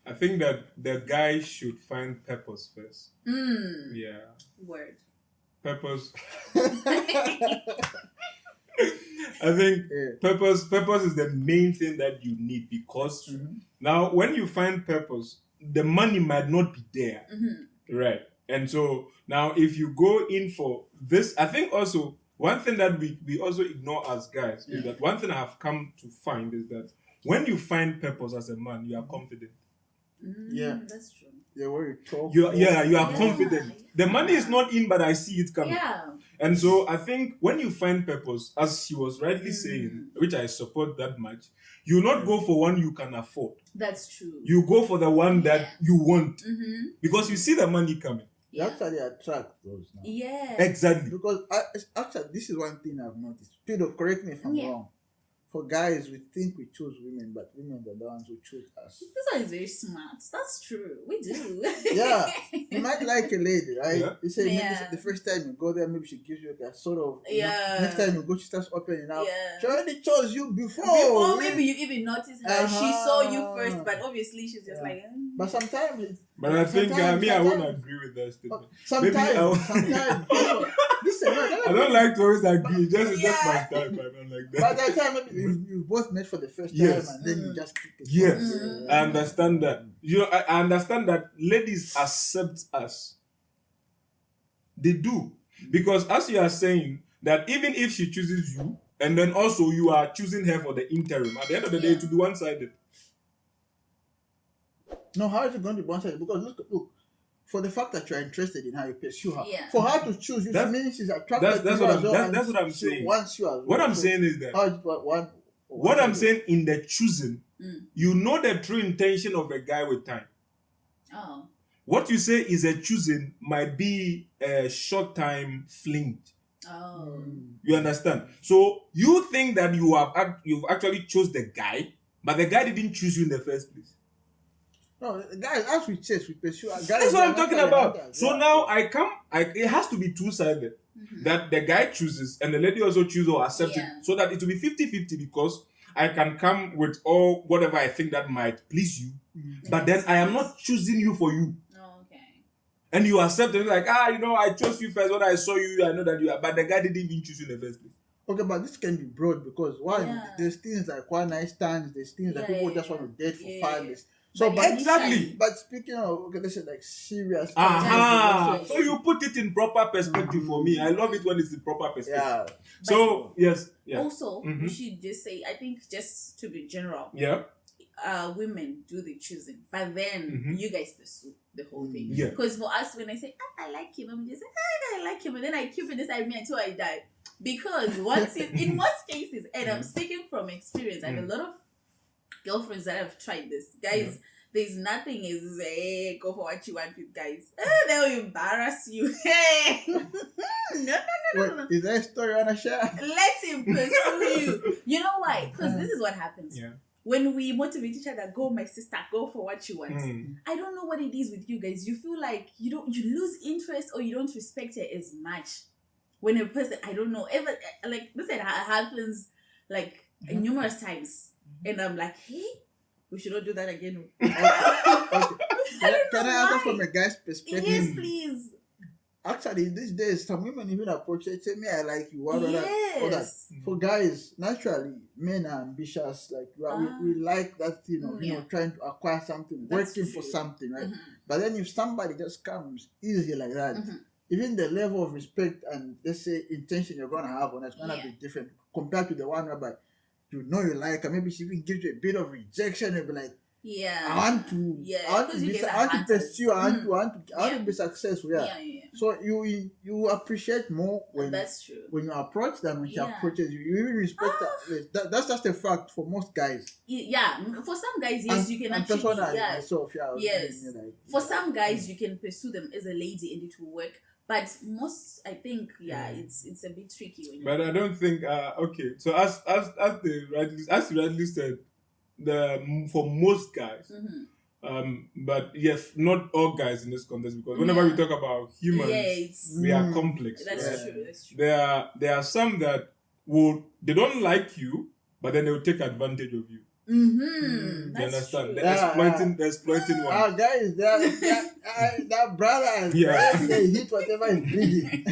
I think that the guy should find purpose first. Yeah. Word. Purpose. I think purpose is the main thing that you need, because now when you find purpose, the money might not be there. Right. And so now if you go in for this, I think also one thing that we also ignore as guys is that one thing I have come to find is that when you find purpose as a man, you are confident. That's true. Yeah, where you talk. You are confident. The money is not in, but I see it coming. Yeah. And so I think when you find purpose, as she was rightly saying, which I support that much, you not go for one you can afford. That's true. You go for the one that you want. Because you see the money coming. You actually attract those now. Yeah. Exactly. Because actually, this is one thing I've noticed. Pedro, correct me if I'm wrong. For guys, we think we choose women, but women are the ones who choose us. This one is very smart. That's true. We do. Yeah. You might like a lady, right? Yeah. You say maybe the first time you go there, maybe she gives you a sort of... next time you go, she starts opening up. Yeah. She already chose you before. Before maybe you even noticed her. She saw you first, but obviously she's just like... But sometimes... But I think I won't agree with that statement. Sometimes. Listen, I don't like to always agree. It's just my type. I don't like that. By that time, maybe you both met for the first time, and then you just pick it. Yes, I understand that. I understand that ladies accept us. They do. Because as you are saying, that even if she chooses you, and then also you are choosing her for the interim, at the end of the day, it will be one-sided. No, how is it going to be one-sided? Because look, for the fact that you are interested in how you pursue her, Yeah. for her to choose you, that means she's attracted to you as well. That's what I'm saying. Wants you as well. What I'm saying is that what I'm saying in the choosing, you know the true intention of a guy with time. Oh. What you say is a choosing might be a short time fling. Oh. You understand? So you think that you've actually chose the guy, but the guy didn't choose you in the first place. No, guys, as we chase, we pursue. Guys, that's what I'm talking about. So now it has to be two-sided. That the guy chooses and the lady also chooses or accepts it, so that it will be 50-50, because I can come with all whatever I think that might please you, but then I am not choosing you for you. Oh, okay. And you accept it like, I chose you first. When I saw you, I know that you are, but the guy didn't even choose you in the first place. Okay, but this can be broad, because there's things like one night stands, there's things that people just want to date for fun. So, exactly. But speaking of, let's say like serious. So you put it in proper perspective for me. I love it when it's in proper perspective. Yeah. So yes. Yeah. Also, we should just say, I think, just to be general. Yeah. Women do the choosing, but then you guys pursue the whole thing. Yeah. Because for us, when I say I like him, I'm just say I like him, and then I keep it inside me until I die. Because once in most cases, and I'm speaking from experience, I have a lot of girlfriends that have tried this. Guys, there's nothing is go for what you want with guys. They'll embarrass you. Hey. No. Is there a story on a share? Let him pursue you. You know why? Because this is what happens. Yeah. When we motivate each other, go my sister, go for what you want. I don't know what it is with you guys. You feel like you lose interest or you don't respect it as much. When a person, I don't know, ever like this happens like numerous times. And I'm like, hey, we should not do that again. Okay. Can I answer from a guy's perspective? Yes, please. Actually, these days, some women even approach it, say, me, I like you. All that. For guys, naturally, men are ambitious. Like, we like that, trying to acquire something, working for something, right? But then if somebody just comes easy like that, even the level of respect and, let's say, intention you're going to have on it's going to be different compared to the one whereby you like her. Maybe she even gives you a bit of rejection and be like, Yeah. I want to. Yeah. I want to Because you be. guys I are want to hunters. pursue. I want to be successful. Yeah. Yeah. So you appreciate more when That's true. when you approach them, when she Yeah. approaches you. You even respect that. That's just a fact for most guys. Yeah. For some guys, yes, you can actually. Personally, Yeah. myself, Yes. like, For some guys, you can pursue them as a lady and it will work. But most, I think, it's a bit tricky. When But I don't think. Okay, so as you rightly said, for most guys. But yes, not all guys in this context, because whenever we talk about humans, we are complex. That's true. That's true. There are some that they don't like you, but then they will take advantage of you. You understand? True. They're exploiting one. Our guys, that brother, they hit whatever is bleeding.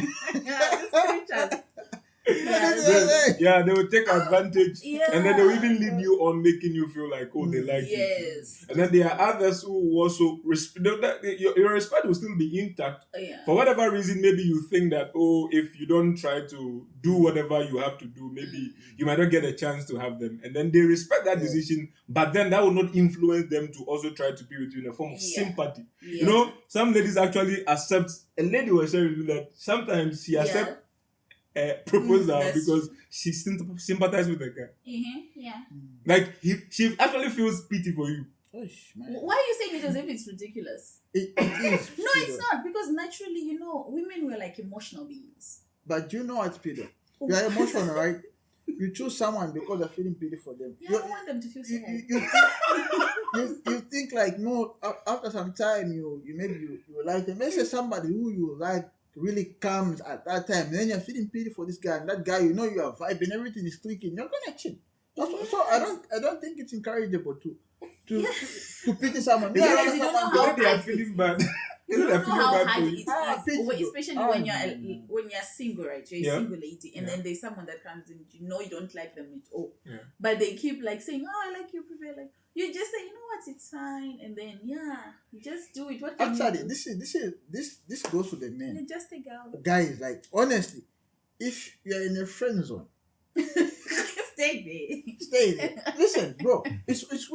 They will take advantage, and then they will even lead you on, making you feel like, oh, they like you. Yes. And then there are others who also your respect will still be intact. For whatever reason, maybe you think that, oh, if you don't try to do whatever you have to do, maybe you might not get a chance to have them. And then they respect that decision, but then that will not influence them to also try to be with you in a form of sympathy. You know, some ladies actually accept. A lady was sharing with me that sometimes she accepts proposal because she sympathizes with the guy. Like she actually feels pity for you. Why are you saying it as if it's ridiculous? It is. No, it's not, because naturally, women were like emotional beings. But you know what, Peter? You are emotional, right? You choose someone because you're feeling pity for them. Yeah, I want them to feel sad. You think like, no, after some time you like them. Let's say somebody who you like really comes at that time, and then you're feeling pity for this guy, and that guy, you are vibing, everything is clicking, you're gonna chill. So I don't think it's encourageable to pity someone. You don't know how they are feeling bad. You don't know how hard it is, especially when you're single, right? You're a single lady, and then there's someone that comes in, you don't like them at all, but they keep like saying, "Oh, I like you, prefer like." You just say, you know what, it's fine, and then you just do it. What actually, this goes to the men. You're just a girl. Guys, like, honestly, if you're in a friend zone, stay there. Listen, bro, it's because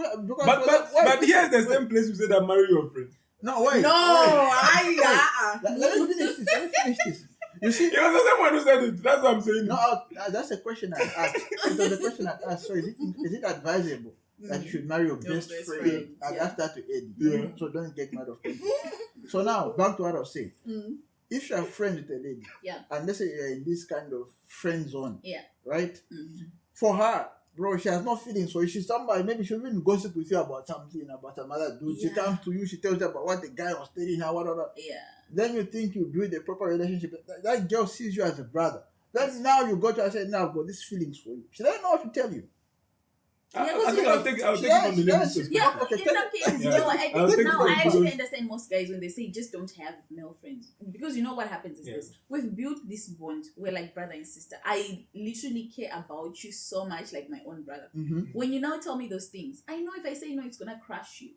but here's the same place you said that marry your friend. No, wait. No, let me finish this. You see, it was the same one who said it. That's what I'm saying. No, that's a question I asked. It was a question I asked. So is it advisable that you should marry your best friend? I asked that to Eddie. So don't get mad of me. So now back to what I was saying. If you're friends with a lady, and let's say you're in this kind of friend zone, right? For her, bro, she has no feelings. So if she's somebody, maybe she'll even gossip with you about something, about some other dude. She comes to you, she tells you about what the guy was telling her, whatever. Then you think you build a proper relationship. That girl sees you as a brother. Then now you go to her and say, now I've got these feelings for you. She doesn't know what to tell you. I think I'll take it from the lady's perspective. Yeah, in some cases, I actually understand most guys when they say just don't have male friends. Because you know what happens is this. We've built this bond. We're like brother and sister. I literally care about you so much, like my own brother. When you now tell me those things, I know if I say no, it's going to crush you.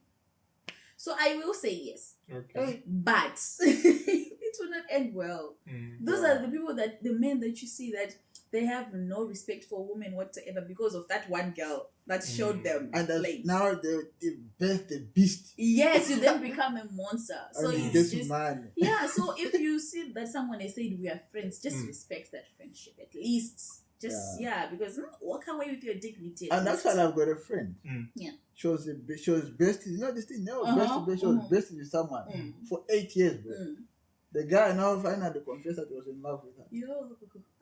So I will say yes. Okay. But it will not end well. Those are the people the men that you see that they have no respect for women whatsoever because of that one girl that showed them. And now the beast. Yes, you then become a monster. So it's just man. Yeah, so if you see that someone has said we are friends, just respect that friendship at least. Because walk away with your dignity. And that's why I've got a friend. She was besties. You know this thing? No, besties. She was besties with someone for 8 years, bro. The guy now finally confessed that he was in love with her.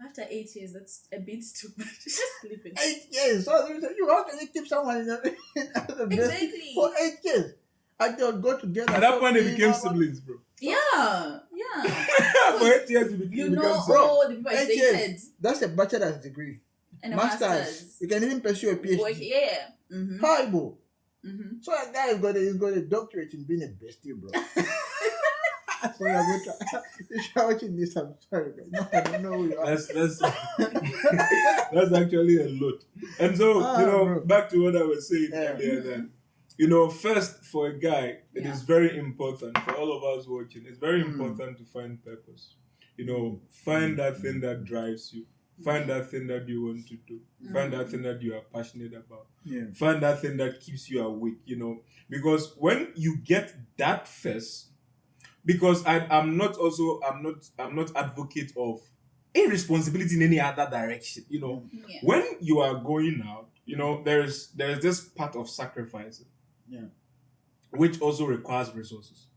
After 8 years, that's a bit too much. Just sleeping. 8 years. So how can you keep someone in the bestie for 8 years? And they'll go together. At that point, they became siblings, bro. Yeah. For 8 years, you became all the people I dated. That's a bachelor's degree. And Masters. You can even pursue a PhD. Hi, bro. So that guy has got a doctorate in being a bestie, bro. Sorry, if you're watching this, I'm sorry, but no, I don't know who you are. That's actually a lot. And so, back to what I was saying earlier, that, first for a guy, it is very important for all of us watching. It's very important to find purpose. Find that thing that drives you. Find that thing that you want to do. Find that thing that you are passionate about. Find that thing that keeps you awake, because when you get that first, because I'm not advocate of irresponsibility in any other direction, when you are going out, there's this part of sacrifice, which also requires resources.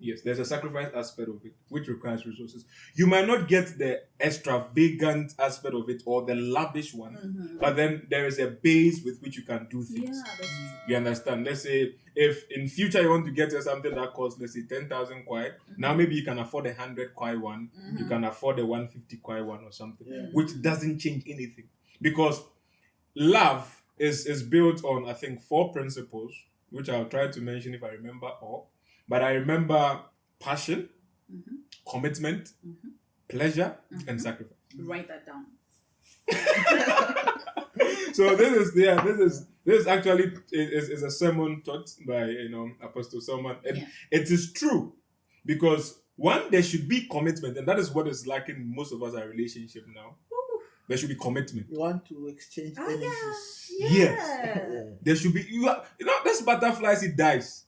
Yes, there's a sacrifice aspect of it, which requires resources. You might not get the extravagant aspect of it or the lavish one, but then there is a base with which you can do things. Yeah, that's true. You understand? Let's say if in future you want to get something that costs, let's say 10,000 kwai, now maybe you can afford a 100 kwai one, you can afford a 150 kwai one or something, which doesn't change anything. Because love is built on, I think, 4 principles, which I'll try to mention if I remember all. But I remember passion, commitment, pleasure, and sacrifice. Write that down. So this is actually is a sermon taught by Apostle Solomon, and it is true, because one, there should be commitment, and that is what is lacking in most of us our relationship now. There should be commitment. You want to exchange energies. Yes. There should be. This butterfly, it dies.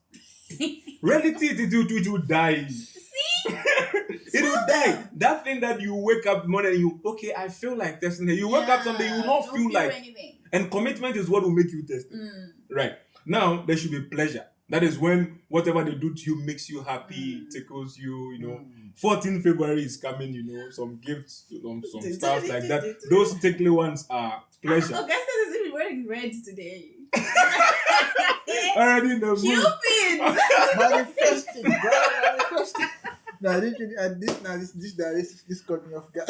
Reality, it will die. See? It will die. That thing that you wake up morning, I feel like testing it. You wake up someday, you will not feel like anything. And commitment is what will make you test it. Right. Now, there should be pleasure. That is when whatever they do to you makes you happy, tickles you, 14th February is coming, some gifts, some stuff like that. Those tickly ones are pleasure. Augustus is even wearing red today. Already know. Cupid! Manifesting, bro. Manifesting. Now, this caught me off guard.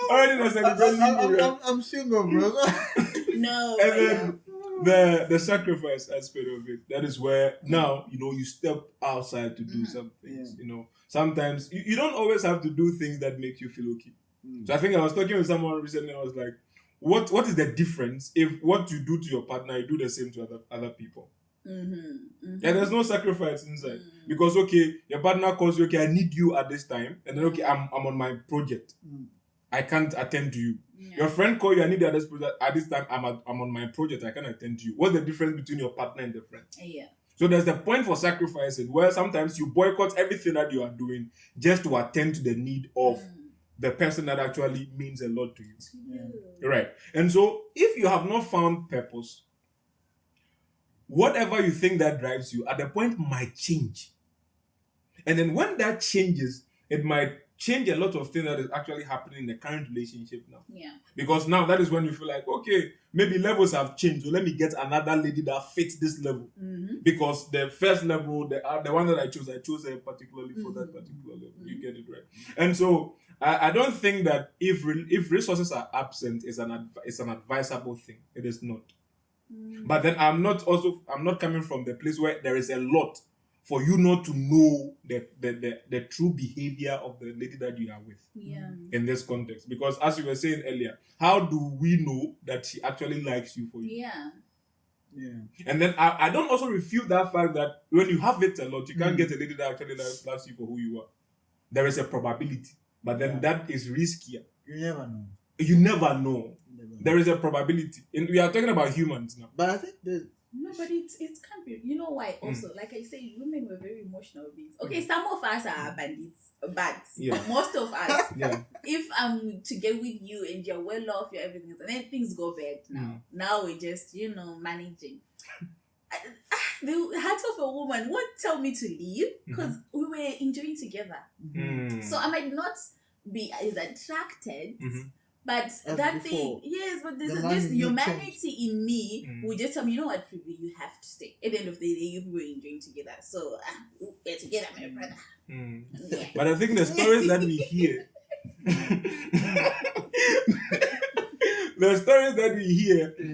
Already no celebrating. I'm single, bro. No. And then the sacrifice aspect of it, that is where now, you step outside to do some things. Sometimes you don't always have to do things that make you feel okay. So I think I was talking with someone recently, I was like, what is the difference if what you do to your partner, you do the same to other people? And there's no sacrifice inside. Because, your partner calls you, I need you at this time. And then, I'm on my project. I can't attend to you. Your friend calls you, I need you at this project. At this time, I'm on my project. I can't attend to you. What's the difference between your partner and the friend? Yeah. So there's the point for sacrificing where sometimes you boycott everything that you are doing just to attend to the need of the person that actually means a lot to you. Right. And so if you have not found purpose, whatever you think that drives you at the point might change. And then when that changes, it might change a lot of things that is actually happening in the current relationship now. Yeah. Because now that is when you feel like, maybe levels have changed. So let me get another lady that fits this level. Because the first level, the one that I chose her particularly for that particular level. You get it right. And so I don't think that if resources are absent, it's an advisable thing. It is not. But then I'm not coming from the place where there is a lot for you not to know the true behavior of the lady that you are with in this context. Because as you were saying earlier, how do we know that she actually likes you for you? Yeah. And then I don't also refute that fact that when you have it a lot, you can't get a lady that actually loves you for who you are. There is a probability, but then that is riskier. You never know. There is a probability. And we are talking about humans now. But I think no, but it can't be. You know why? Also, like I said, women were very emotional beings. Some of us are bandits, but most of us, if I'm to get with you and you're well off, you're everything, and then things go bad now. Now we're just, managing. The heart of a woman won't tell me to leave because we were enjoying together. So I might not be as attracted. But as that before. thing, yes, but there's this humanity in me will just tell me, you know what, Phoebe, you have to stay. At the end of the day, you people are enjoying together. So, we're together, my brother. Yeah. But I think the stories that we hear,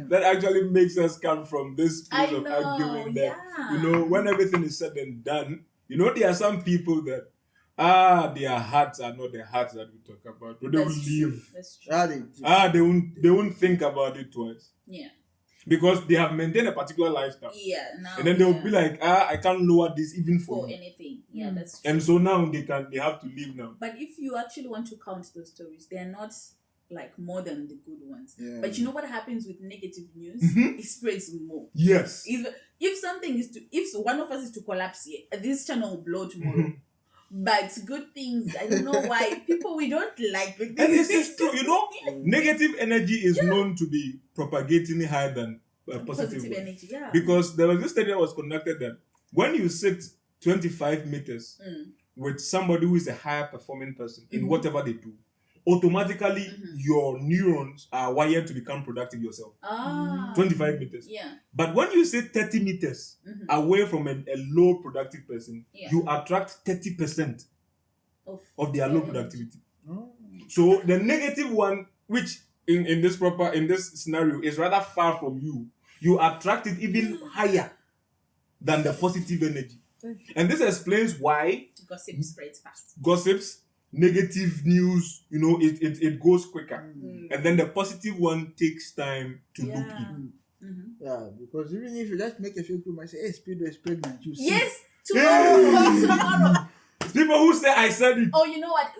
that actually makes us come from this place of argument that, when everything is said and done, there are some people that, their hearts are not the hearts that we talk about. But they will leave. That's true. They won't think about it twice. Yeah. because they have maintained a particular lifestyle. Yeah, now. And then they'll be like, I can't lower this even for anything. Yeah, that's true. And so now they have to leave now. But if you actually want to count those stories, they are not like more than the good ones. Yeah. But you know what happens with negative news? It spreads more. Yes. If one of us is to collapse here, this channel will blow tomorrow. But good things, I don't know why people we don't like. And this is true, negative energy is known to be propagating higher than positive energy. Yeah. Because there was this study that was conducted that when you sit 25 meters with somebody who is a higher performing person in whatever they do, automatically your neurons are wired to become productive yourself. 25 meters. Yeah. But when you sit 30 meters away from a low productive person, you attract 30% of their low productivity. So the negative one, which in this scenario is rather far from you, you attract it even higher than the positive energy. And this explains why gossip spreads fast. Gossips, negative news, it goes quicker. And then the positive one takes time to look in. Yeah, because even if you just make a fake rumor and say, hey, Speedo is pregnant, you see. Yes, tomorrow. People who say I said it. Oh, you know what?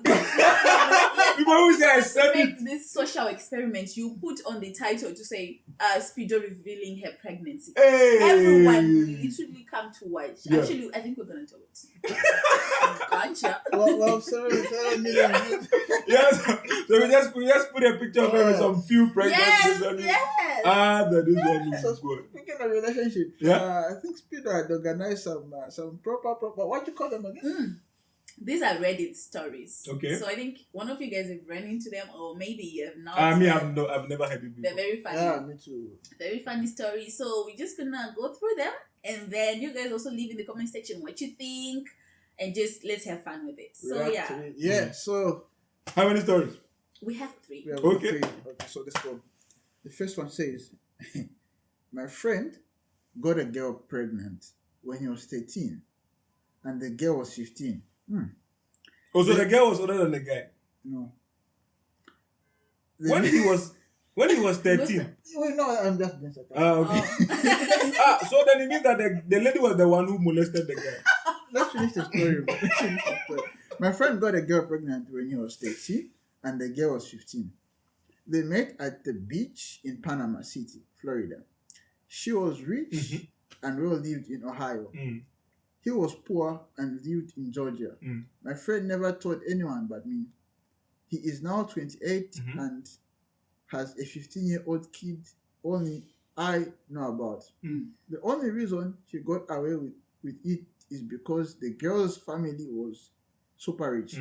People who say I said it. This social experiment, you put on the title to say, Speedo revealing her pregnancy. Hey. Everyone will literally come to watch. Yeah. Actually, I think we're going to do it. Gotcha. Well, sorry. Yes. So we just put a picture of her with some few pregnancies. Yes. That is one is good. Speaking of relationship, I think Speedo had organized some proper, what do you call them again? These are Readit stories. Okay. So I think one of you guys have run into them, or maybe you have not. I've never heard it before. They're very funny. Yeah, me too. Very funny stories. So we're just gonna go through them, and then you guys also leave in the comment section what you think, and just let's have fun with it. So yeah. So how many stories? We have 3. Okay. So let's go. The first one says, my friend got a girl pregnant when he was 13, and the girl was 15. Oh, so the girl was older than the guy? No. When he was 13? No, I'm just being sarcastic. Okay. So then it means that the lady was the one who molested the guy. Let's finish the story. My friend got a girl pregnant when he was 13, and the girl was 15. They met at the beach in Panama City, Florida. She was rich and well lived in Ohio. He was poor and lived in Georgia. My friend never told anyone but me. He is now 28 and has a 15-year-old kid only I know about. The only reason she got away with it is because the girl's family was super rich.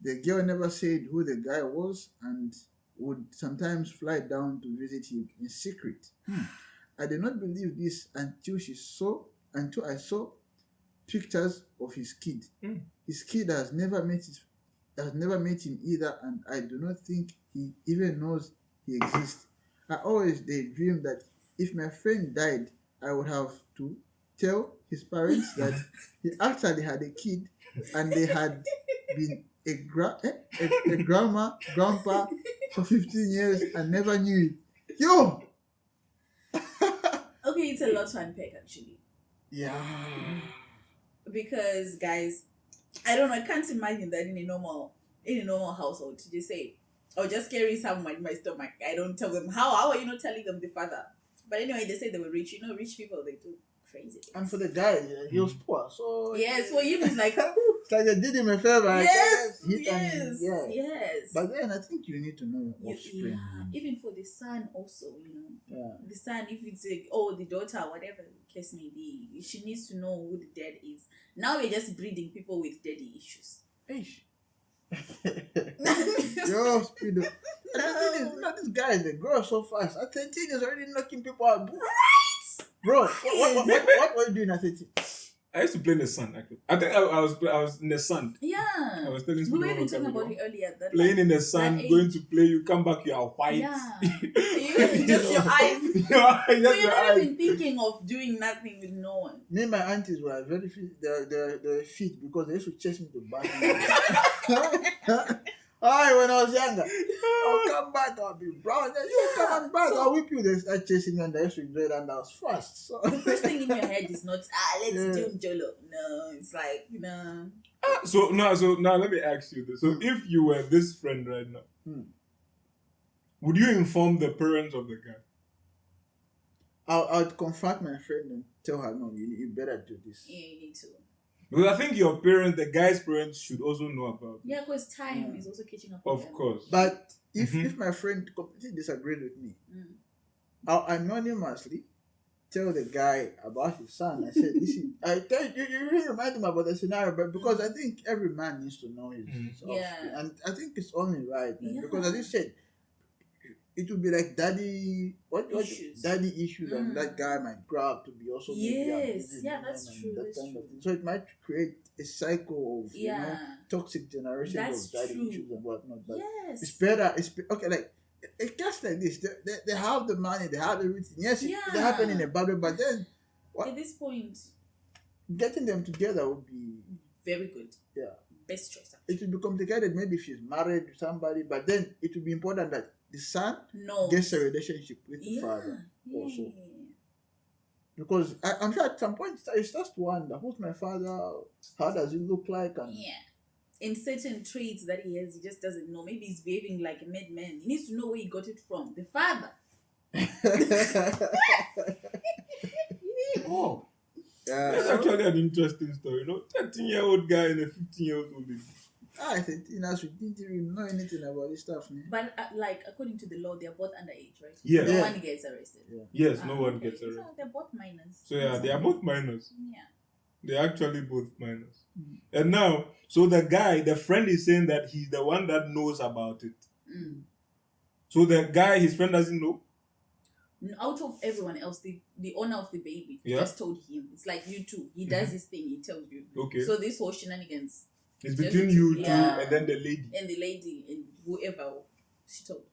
The girl never said who the guy was and would sometimes fly down to visit him in secret. I did not believe this until I saw pictures of his kid. His kid has never met him either, and I do not think he even knows he exists. I always daydream that if my friend died, I would have to tell his parents that he actually had a kid and they had been a grandpa for 15 years and never knew it. Yo! Okay, it's a lot to unpack actually. Yeah. Because guys, I don't know, I can't imagine that in a normal household to just say, or just carry someone in my stomach. I don't tell them how are you not telling them the father? But anyway, they say they were rich. Rich people, they do crazy things. And for the guy, he was poor. So yes, for him it's like it's like they did him a favor. Yes. But then I think you need to know your offspring. Yeah. Even for the son also, the son, if it's the daughter, whatever the case may be, she needs to know who the dad is. Now we're just breeding people with daddy issues. Yo, Speedo. This guy, they grow so fast. At 13, he's already knocking people out. Right? Bro, what were you doing at 13? I used to play in the sun, actually. I think I was in the sun. Yeah. I was telling we were even talking about it earlier. Playing in the sun, going to play, you come back, you are white. Yeah. Just your eyes. So you're not even thinking of doing nothing with no one. Me and my aunties were very fit. They were fit because they used to chase me to bathroom. When I was younger, I'll come back, I'll be brown. Then you come back, I'll whip you. They start chasing me on the refrigerator, and I was fast. So the first thing in your head is not, let's do Jolo. No, it's like, So now let me ask you this. So if you were this friend right now, would you inform the parents of the guy? I'd confront my friend and tell her, no, you better do this. Yeah, you need to. Because I think your parents, the guy's parents, should also know about it. Yeah, because time is also catching up. Of course. But if my friend completely disagreed with me, I'll anonymously tell the guy about his son. I said, listen, I tell you really remind him about the scenario, but because I think every man needs to know his offspring. And I think it's only right, man, because as you said, it would be like daddy issues, and that guy might grow up to be also that's true. That kind of thing. So it might create a cycle of toxic generations of daddy issues and whatnot. But it's better. Okay, like it's just like this. They have the money, they have everything. Yes, they happen in a bad way, but then at this point, getting them together would be very good. Yeah, best choice. It would be complicated maybe if she's married to somebody, but then it would be important that the son gets a relationship with the father also. Because I'm sure at some point he starts to wonder, who's my father? How does he look like? And in certain traits that he has, he just doesn't know. Maybe he's behaving like a madman. He needs to know where he got it from. The father. That's actually an interesting story. 13-year-old guy and a 15-year-old lady. I think we didn't even know anything about this stuff, man. But according to the law, they're both underage, right? Yes. No one gets arrested. Yes, no one gets arrested. So they're both minors. So they are both minors. Yeah. They're actually both minors. And now, so the friend is saying that he's the one that knows about it. So the guy, his friend doesn't know? Out of everyone else, the owner of the baby just told him. It's like you two. He does his thing, he tells you. Okay. So this whole shenanigans. It's between you two and then the lady. And the lady and whoever she told.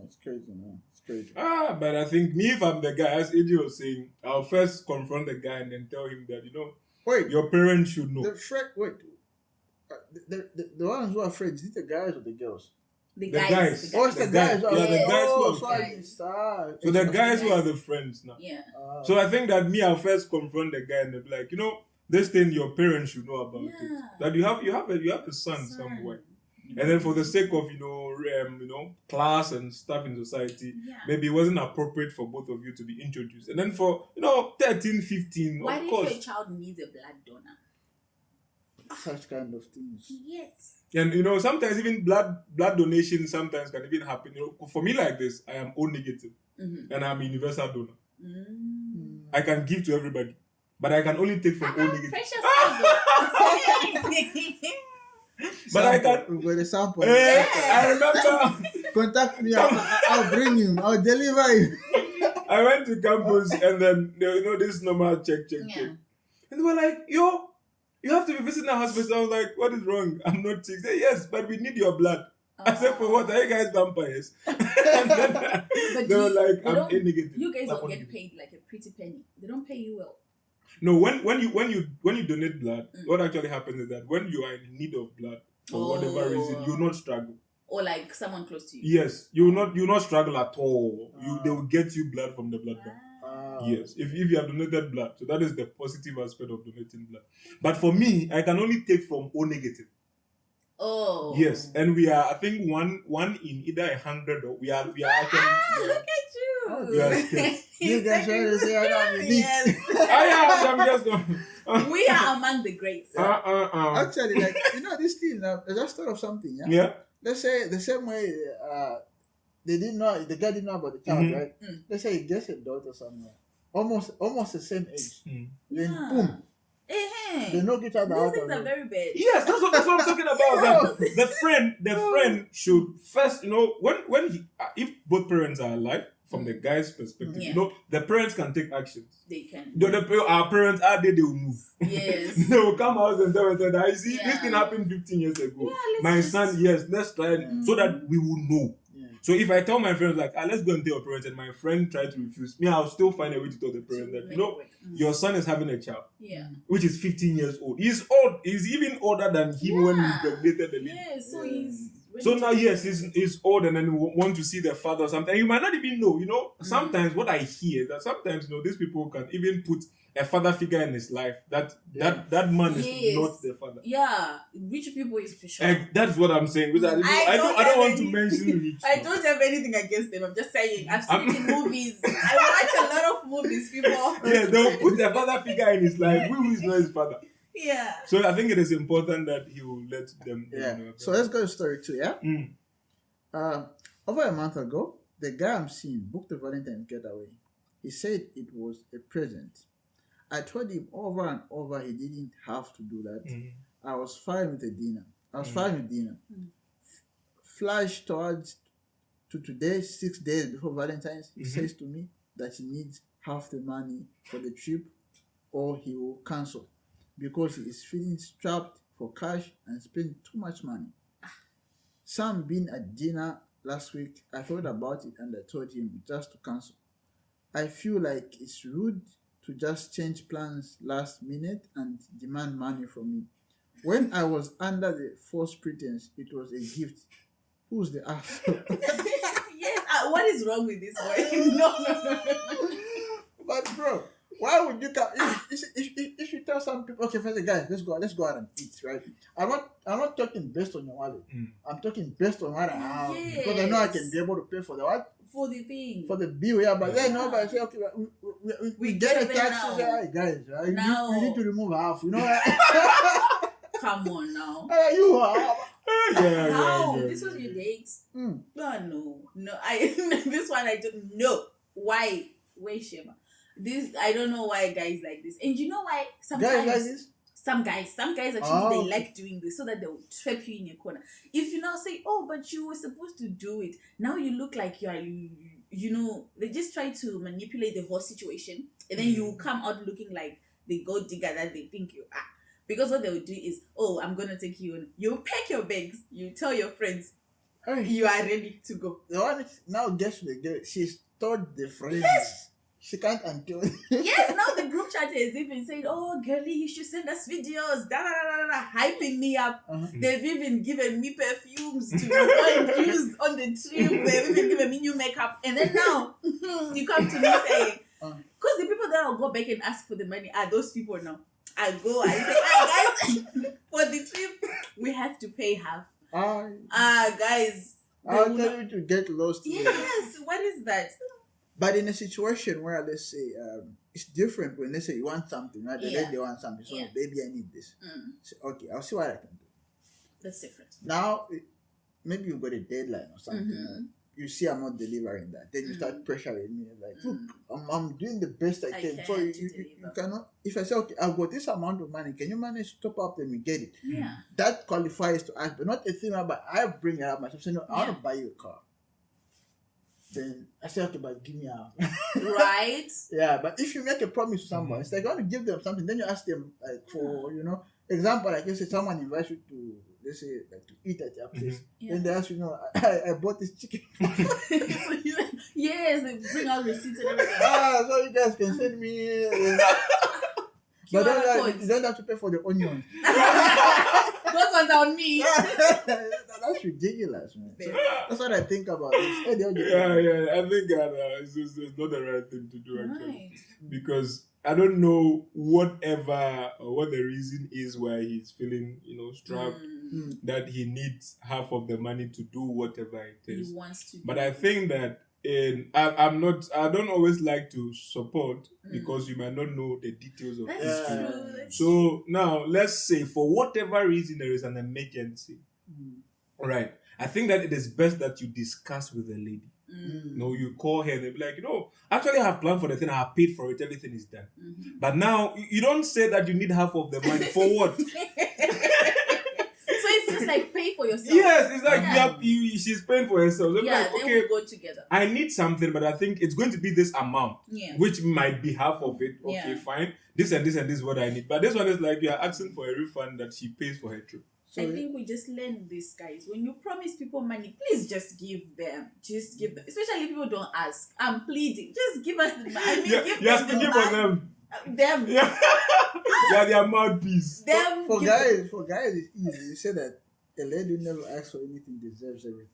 It's crazy, man. It's crazy. But I think if I'm the guy, as AJ was saying, I'll first confront the guy and then tell him that, your parents should know. The ones who are friends, is it the guys or the girls? The guys. Oh, it's the guys. Yeah, the guys who are friends. So the guys who are the friends now. Yeah. So I think that I'll first confront the guy and they'll be like, this thing your parents should know about it. That you have a son somewhere. And then for the sake of class and stuff in society, maybe it wasn't appropriate for both of you to be introduced. And then for 13, 15, why of course. Why if your child needs a blood donor? Such kind of things. Yes. And sometimes even blood donation sometimes can even happen. For me like this, I am O negative and I'm a universal donor. I can give to everybody. But I can only take from O negative. Precious. But I can. With a sample. I remember. Contact me. I'll bring him. I'll deliver him. I went to campus and then this normal check. And they were like, yo, you have to be visiting a hospital. I was like, what is wrong? I'm not sick. They said, yes, but we need your blood. I said, for what? Are you guys vampires? And then they were like, I'm A negative. You guys don't get paid like a pretty penny. They don't pay you well. No, when you donate blood, what actually happens is that when you are in need of blood for whatever reason, you will not struggle. Or like someone close to you. Yes, you will not struggle at all. They will get you blood from the blood bank. Yes, if you have donated blood, so that is the positive aspect of donating blood. But for me, I can only take from O negative. Oh. Yes, and we are, I think, one in either 100 or we are actually. Look at you. We are scared. You guys trying to say I don't need. We are among the greats. Actually, this thing. I just thought of something. Yeah. Let's say the same way they didn't know, the guy didn't know about the child, right? Let's say he gets a daughter somewhere, almost the same age. Then boom. They knock each other out. These things are very bad. Yes, that's what I'm talking about. The friend should first, if both parents are alive, from the guy's perspective, the parents can take actions. They can. Our parents are there, they will move. Yes. They will come out and tell us that I see this thing happened 15 years ago. My son, yes, let's try it so that we will know. Yeah. So if I tell my friends like, let's go and tell your parents, and my friend tried to refuse me, I'll still find a way to tell the parents that, your son is having a child, which is 15 years old. He's old. He's even older than him when he impregnated the lady. Yeah, so he's... So now, yes, he's old and then want to see the father or something. You might not even know, Sometimes what I hear is that sometimes, these people can even put a father figure in his life. That man is not the father. Yeah, rich people is special. That's what I'm saying. I don't want to mention rich. I don't have anything against them. I'm just saying. I've seen it in movies. I watch a lot of movies, people. Yeah, they'll put a father figure in his life. Who is not his father? Yeah. So I think it is important that he will let them know. So let's go to story 2, yeah? Over a month ago, the guy I'm seeing booked a Valentine getaway. He said it was a present. I told him over and over he didn't have to do that. I was fine with the dinner. Flash towards to today, 6 days before Valentine's, he says to me that he needs half the money for the trip or he will cancel because he is feeling strapped for cash and spending too much money. Sam being at dinner last week, I thought about it and I told him just to cancel. I feel like it's rude to just change plans last minute and demand money from me. When I was under the false pretense it was a gift. Who's the asshole? Yes, what is wrong with this boy? No. But bro, why would you come? If you tell some people, okay, first guys, let's go out and eat, right? I'm not talking based on your wallet. I'm talking based on what I have because I know I can be able to pay for the what? For the thing. For the bill, yeah. But then nobody say, okay, we get a taxi, guys, right? Now. We need to remove half, Come on now. You are. How? This was your date? No. This one I don't know. Why Shema? This I don't know why guys like this. And you know why sometimes guys like this? Some guys actually they like doing this so that they'll trap you in a corner. If you now say, oh, but you were supposed to do it, now you look like you are they just try to manipulate the whole situation and then you come out looking like the gold digger that they think you are. Because what they will do is, oh, I'm gonna take you on. You pack your bags, you tell your friends you are ready to go. The one now guess the girl, she's told the friends. Yes. She can't until. Yes, now the group chat is even saying, oh, girlie, you should send us videos, hyping me up. They've even given me perfumes to go and use on the trip. They've even given me new makeup. And then now, you come to me saying, because the people that will go back and ask for the money are those people now. I say, guys, for the trip, we have to pay half. Guys. I'll tell you to get lost. Yes, what is that? But in a situation where, let's say, it's different when, let's say, you want something, right? And then they want something. So, baby, I need this. So, okay, I'll see what I can do. That's different. Now, maybe you've got a deadline or something. You see I'm not delivering that. Then you start pressuring me. Like, look, I'm doing the best I can. So, you cannot. If I say, okay, I've got this amount of money. Can you manage to top up? Then we get it. Yeah. That qualifies to ask, but not a thing about, I bring it up myself. Say, no, I want to buy you a car. Then I say, okay, but give me a right. Yeah, but if you make a promise to someone, it's like you want to give them something, then you ask them like for example, like you say someone invites you to, let's say, like to eat at your place. Then they ask you, I bought this chicken. Yes, they bring out receipts and everything. So you guys can send me but then you don't have to pay for the onions. Those ones are on me. That's ridiculous, man. So that's what I think about this. I think it's not the right thing to do, actually. Because I don't know what the reason is why he's feeling, strapped, that he needs half of the money to do whatever it is. He wants to. But I think that I don't always like to support because you might not know the details of That's true. True. So now let's say for whatever reason there is an emergency. Right. I think that it is best that you discuss with the lady. You call her and they'll be like, actually I have planned for the thing, I have paid for it, everything is done. But now you don't say that you need half of the money for what? So it's just like pay for yourself. Yes, it's like she's paying for herself. So then okay, we go together. I need something, but I think it's going to be this amount, which might be half of it. Okay, fine. This and this and this is what I need. But this one is like you're asking for a refund that she pays for her trip. So I think we just learn this, guys. When you promise people money, please just give them. Just give them. Especially if people don't ask. I'm pleading. Just give us the money. I mean, give you're them the speaking for them. Them. Yeah. Yeah, their mouthpiece. Them. For guys, it's easy. You say that a lady who never asks for anything deserves everything.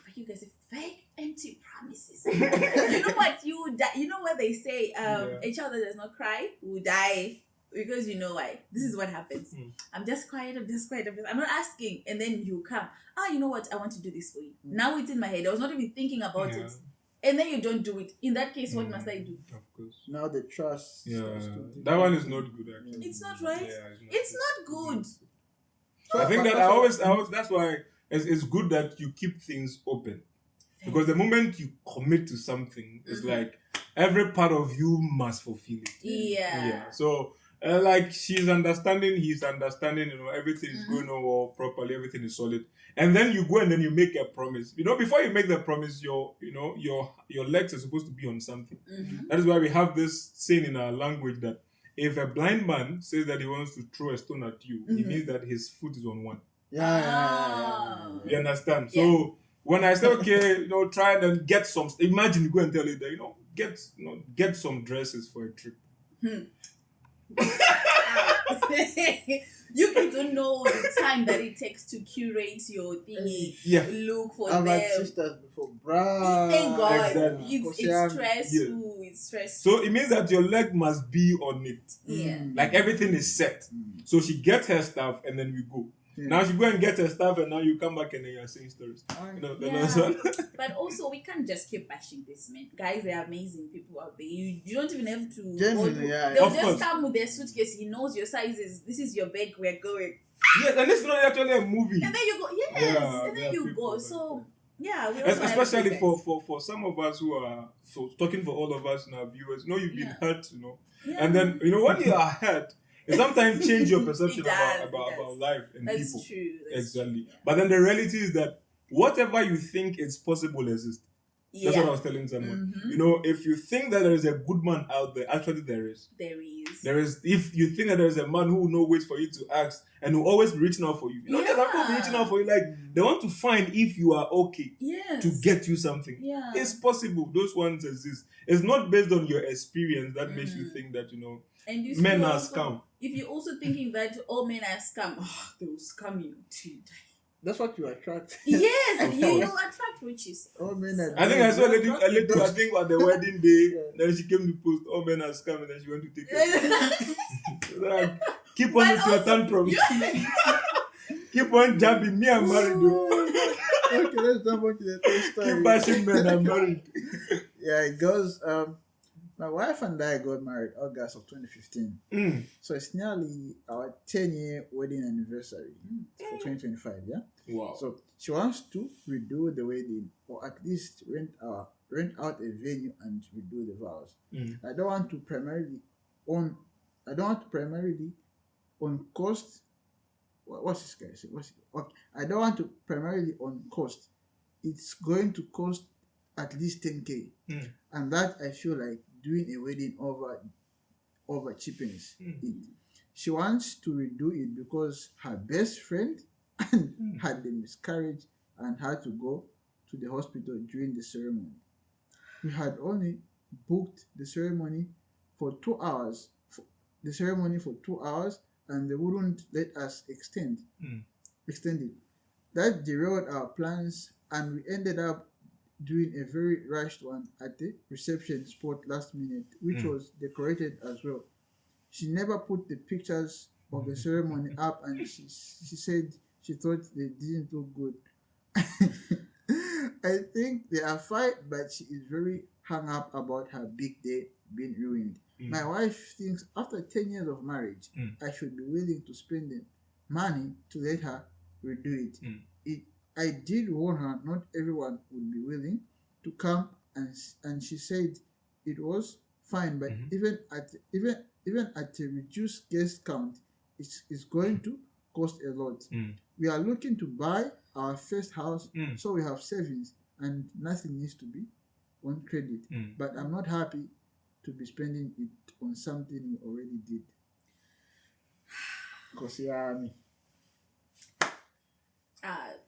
But you guys are fake, empty promises. You know what? You die. You know what they say? A child that does not cry will die. Because you know why? This is what happens. I'm just quiet. I'm not asking. And then you come. You know what? I want to do this for you. Now it's in my head. I was not even thinking about it. And then you don't do it. In that case, what must I do? Of course. Now the trust. Yeah. That one is not good, actually. It's not right. Yeah, it's not good. So I think that I always, that's why it's good that you keep things open. Because the moment you commit to something, it's like every part of you must fulfill it. Yeah. So, like she's understanding, he's understanding, everything is going on well, properly, everything is solid. And then you go and then you make a promise. Before you make the promise, your legs are supposed to be on something. That is why we have this saying in our language that if a blind man says that he wants to throw a stone at you, it means that his foot is on one. Yeah. You understand? So when I say, okay, try and get some, imagine you go and tell it that, get some dresses for a trip. You guys don't know the time that it takes to curate your thingy. Look for I've them. had sisters before, bruh. Thank God. Exactly. It's stressful. It's stressful. So it means that your leg must be on it. Yeah. Like everything is set. So she gets her stuff and then we go. Now she go and get her stuff and now you come back and then you're saying stories. But also we can't just keep bashing this man. Guys, they're amazing people out there. You don't even have to they'll just come with their suitcase. He knows your sizes. This is your bag, we're going. Yes, and it's not actually a movie. And then you go, and then you go. So we also especially for some of us who are talking for all of us and our viewers, you've been hurt, and then when you are hurt, it sometimes change your perception about life and That's people. True. Exactly. But then the reality is that whatever you think is possible exists. That's what I was telling someone. If you think that there is a good man out there, actually there is. There is. If you think that there is a man who will not wait for you to ask and will always be reaching out for you. There's people reaching out for you, like they want to find if you are okay to get you something. Yeah. It's possible. Those ones exist. It's not based on your experience that makes you think that and you men are scam. If you're also thinking that all men are scam, they will scam you too. That's what you attract. Yes, you will attract riches. All men are. I think I saw a lady I think on the wedding day, then she came to post, all men are scam, and then she went to take it. Like, keep on with your tantrums. Keep on jabbing. Me, I'm married. Okay, let's jump on to the third story. Keep bashing men, I'm married. Yeah, it goes. My wife and I got married August of 2015. So it's nearly our 10-year wedding anniversary for 2025, yeah? Wow. So she wants to redo the wedding or at least rent out a venue and redo the vows. I don't want to primarily on cost. What's this guy saying? Okay. I don't want to primarily on cost. It's going to cost at least 10K. And that I feel like doing a wedding over cheapens it. She wants to redo it because her best friend had the miscarriage and had to go to the hospital during the ceremony. We had only booked the ceremony for 2 hours. And they wouldn't let us extend it. That derailed our plans, and we ended up doing a very rushed one at the reception spot last minute, which was decorated as well. She never put the pictures of the ceremony up, and she said she thought they didn't look good. I think they are fine, but she is very hung up about her big day being ruined. My wife thinks after 10 years of marriage, I should be willing to spend the money to let her redo it. I did warn her not everyone would be willing to come, and she said it was fine, but even at a reduced guest count, it's going to cost a lot. We are looking to buy our first house, so we have savings, and nothing needs to be on credit. But I'm not happy to be spending it on something we already did. Because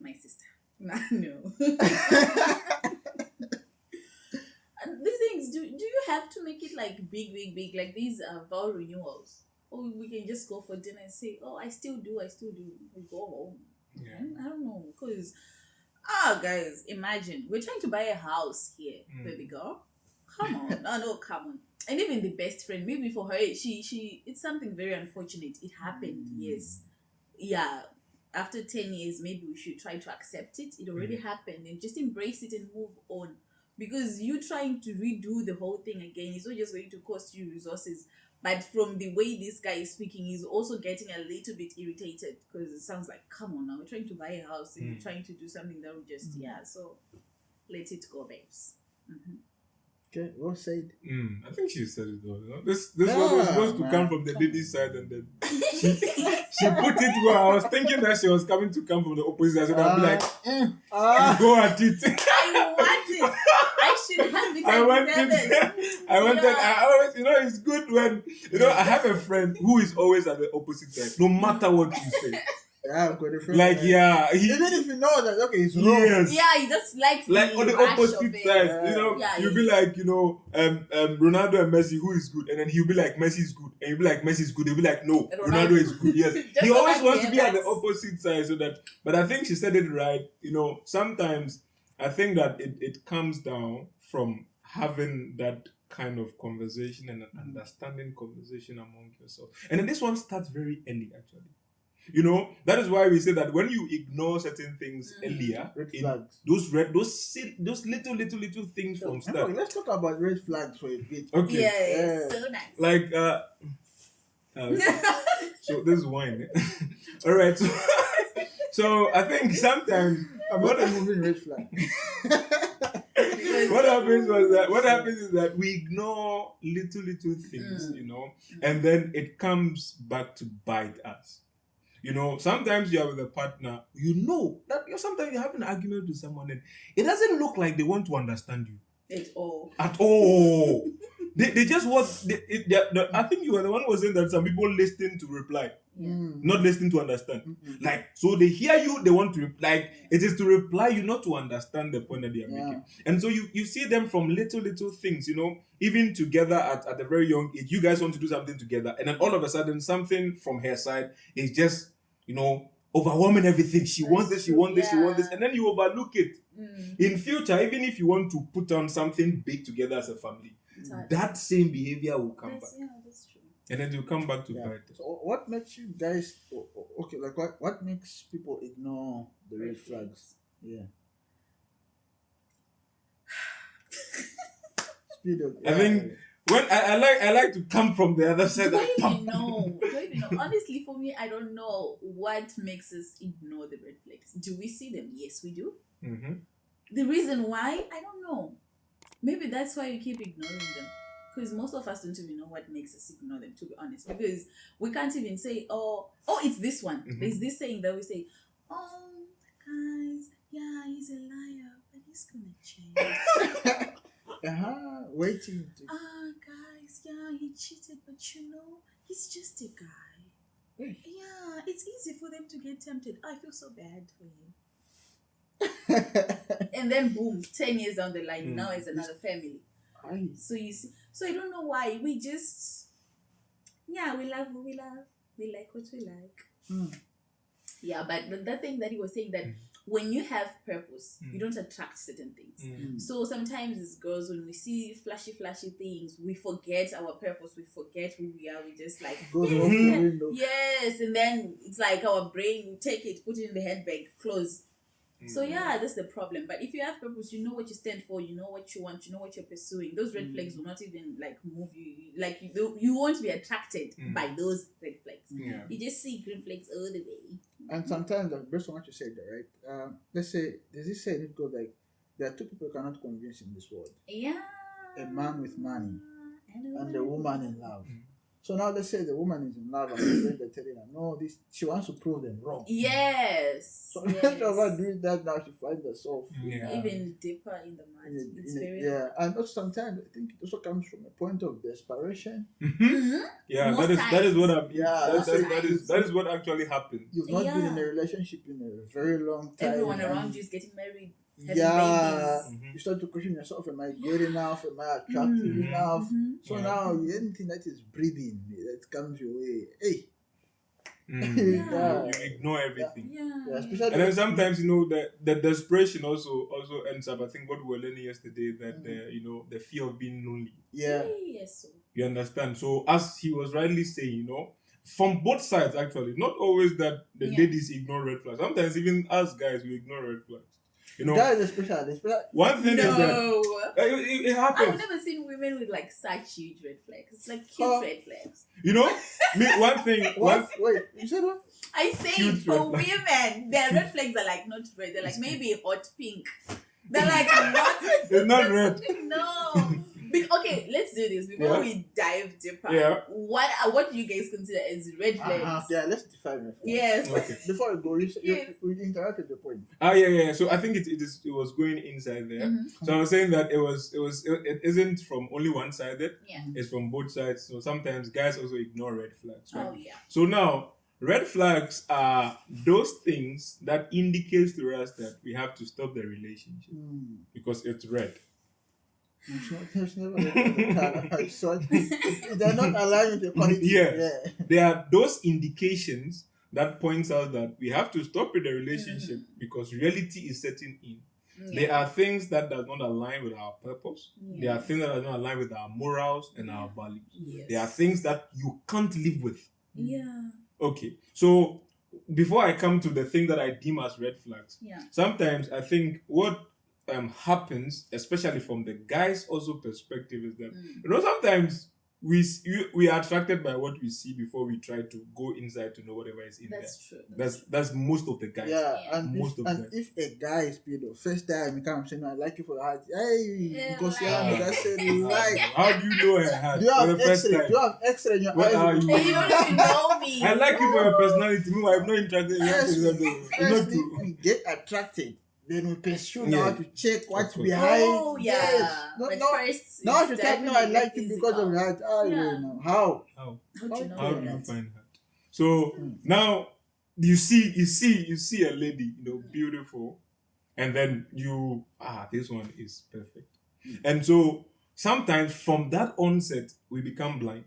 my sister. No. And these things, do you have to make it like big? Like these vow renewals? Or we can just go for dinner and say, oh, I still do. We go home. Yeah. I don't know. Because, guys, imagine. We're trying to buy a house here, baby girl. Come on. No, come on. And even the best friend, maybe for her, she it's something very unfortunate. It happened, yes. Yeah. After 10 years, maybe we should try to accept it. It already happened and just embrace it and move on. Because you trying to redo the whole thing again is not just going to cost you resources. But from the way this guy is speaking, he's also getting a little bit irritated because it sounds like, come on now, we're trying to buy a house and you're trying to do something that will just, so let it go, babes. Okay, well said. I think she said it though. You know? This one was supposed to come from the lady's side, and then she put it where I was thinking that she was coming to come from the opposite side. So I'd be like, go at it. I want it. I should have it. I wanted. I always, it's good when I have a friend who is always at the opposite side, no matter what you say. Yeah, I've got a friend. Like, even if you know that, okay, it's wrong. Yes. Yeah, he just likes like on the opposite side. You'll be like, Ronaldo and Messi, who is good? And then he'll be like, Messi is good. And you'll be like, Messi is good. He'll be like, no, Ronaldo is good. Yes. He always wants to be at the opposite side so that, but I think she said it right. Sometimes I think that it comes down from having that kind of conversation and an understanding conversation among yourself. And then this one starts very early, actually. That is why we say that when you ignore certain things earlier, red flags. Those little things from start. Let's talk about red flags for a bit. Okay. Yes, so nice. Like so this is wine. All right. So I think sometimes I'm not a moving red flag. What happens is that we ignore little things, and then it comes back to bite us. Sometimes you're with a partner, that sometimes you're having an argument with someone and it doesn't look like they want to understand you. At all. They just want, I think you were the one who was saying that some people listen to reply, not listen to understand. Like, so they hear you, they want to, it is to reply you, not to understand the point that they are making. And so you see them from little things, even together at a very young age, you guys want to do something together. And then all of a sudden, something from her side is just, overwhelming everything. She wants this, she wants this. And then you overlook it. In future, even if you want to put on something big together as a family, that same behavior will come back. Yeah, that's true. And then you'll come back to bite. So what makes you guys, what makes people ignore the red flags? Yeah. Speed up. I think when I like to come from the other side. Do I even know? Honestly, for me, I don't know what makes us ignore the red flags. Do we see them? Yes, we do. The reason why, I don't know. Maybe that's why we keep ignoring them. Because most of us don't even know what makes us ignore them, to be honest. Because we can't even say, oh, it's this one. There's this saying that we say, oh, guys, yeah, he's a liar, but he's going to change. Waiting to... guys, yeah, he cheated, but he's just a guy. Yeah, it's easy for them to get tempted. I feel so bad for him. And then boom, 10 years down the line, now it's another family. So you see, so I don't know why we just, we love who we love, we like what we like. Yeah, but the thing that he was saying that when you have purpose, you don't attract certain things. So sometimes as girls, when we see flashy things, we forget our purpose, we forget who we are, we just like goes off the window. Yes, and then it's like our brain, we take it, put it in the handbag, close. So that's the problem. But if you have purpose, you know what you stand for, you know what you want, you know what you're pursuing. Those red flags will not even move you. You won't be attracted by those red flags. You just see green flags all the way. And sometimes, based on what you said, right? Let's say, does this say it goes like, there are two people you cannot convince in this world. Yeah. A man with money and a woman in love. So now let's say the woman is in love and the friends are telling her, no, she wants to prove them wrong. Yes. So instead of her doing that now, she finds herself even deeper in the mud. It's very hard. And also sometimes I think it also comes from a point of desperation. Yeah, Most that is what I'm. That is what actually happens. You've not been in a relationship in a very long time. Everyone around you is getting married. You start to question yourself: am I good enough? Am I attractive enough? So now anything that is breathing that comes your way, hey. You ignore everything. Especially and then sometimes the desperation also ends up. I think what we were learning yesterday that the fear of being lonely. Yes. You understand? So as he was rightly saying, from both sides actually, not always that the ladies ignore red flags. Sometimes even us guys we ignore red flags. That is especially. One thing is that it happens. I've never seen women with like such huge red flags. It's like cute red flags. One thing. Wait, you said what? I say for women, their red flags are like not red. They're like maybe hot pink. They're like not. It's not red. No. Okay, let's do this before we dive deeper. What do you guys consider as red flags? Let's define it. Yes. Okay. Before we go, we interrupted the point. Yeah. So I think it was going inside there. So I was saying that it isn't from only one sided. Yeah. It's from both sides. So sometimes guys also ignore red flags. Right? Oh yeah. So now red flags are those things that indicates to us that we have to stop the relationship because it's red. There's never they're not aligned with the quality. There are those indications that points out that we have to stop with the relationship because reality is setting in. There are things that does not align with our purpose. There are things that does not align with our morals and our values. There are things that you can't live with. Okay, so before I come to the thing that I deem as red flags, sometimes I think what happens, especially from the guys' also perspective, is that sometimes we are attracted by what we see before we try to go inside to know whatever is in there. True. That's most of the guys. If a guy is first time he comes saying I like you for your heart, because that's a lie. How do you know I had? Do you have X-ray? Do you have X-ray in your eyes? Are you? You don't even know me. I like you for your personality. Me, I have no interest in First, we get attracted. Then we pursue now to check what's behind. Oh, yeah. Yes. First, now you tell me I like you because of that. How? How do you find that? So now you see a lady, beautiful, and then this one is perfect. And so sometimes from that onset we become blind.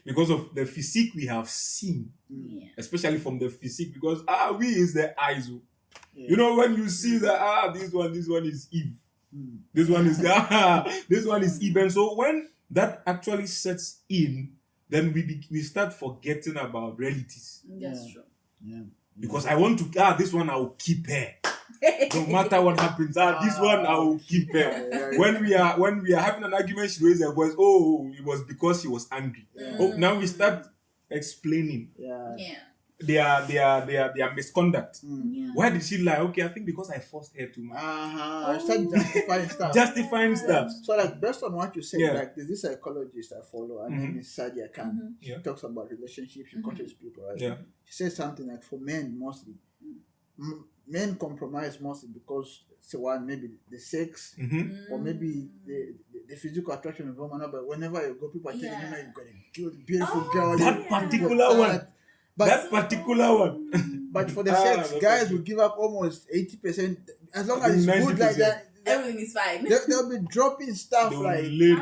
Because of the physique we have seen, especially from the physique, because we is the eyes. When you see that this one is Eve. This one is this one is Eve. And so when that actually sets in, then we start forgetting about realities. That's true. Because I want to this one I will keep her. No matter what happens, this one I will keep her. When we are having an argument, she raises her voice. Oh, it was because she was angry. Now we start explaining. Their misconduct. Why did she lie? Okay, I think because I forced her to. I start justifying stuff. So like based on what you said, like there's this psychologist I follow, and name is Sadia Khan. She talks about relationships, she coaches people, right? She says something like for men mostly, men compromise mostly because maybe the sex or maybe the physical attraction of woman, but whenever you go, people are telling you you've got a cute, beautiful girl. That particular one. But for the sex, guys will give up almost 80%. As long as it's good like that, everything is fine. They'll be dropping stuff like crazy.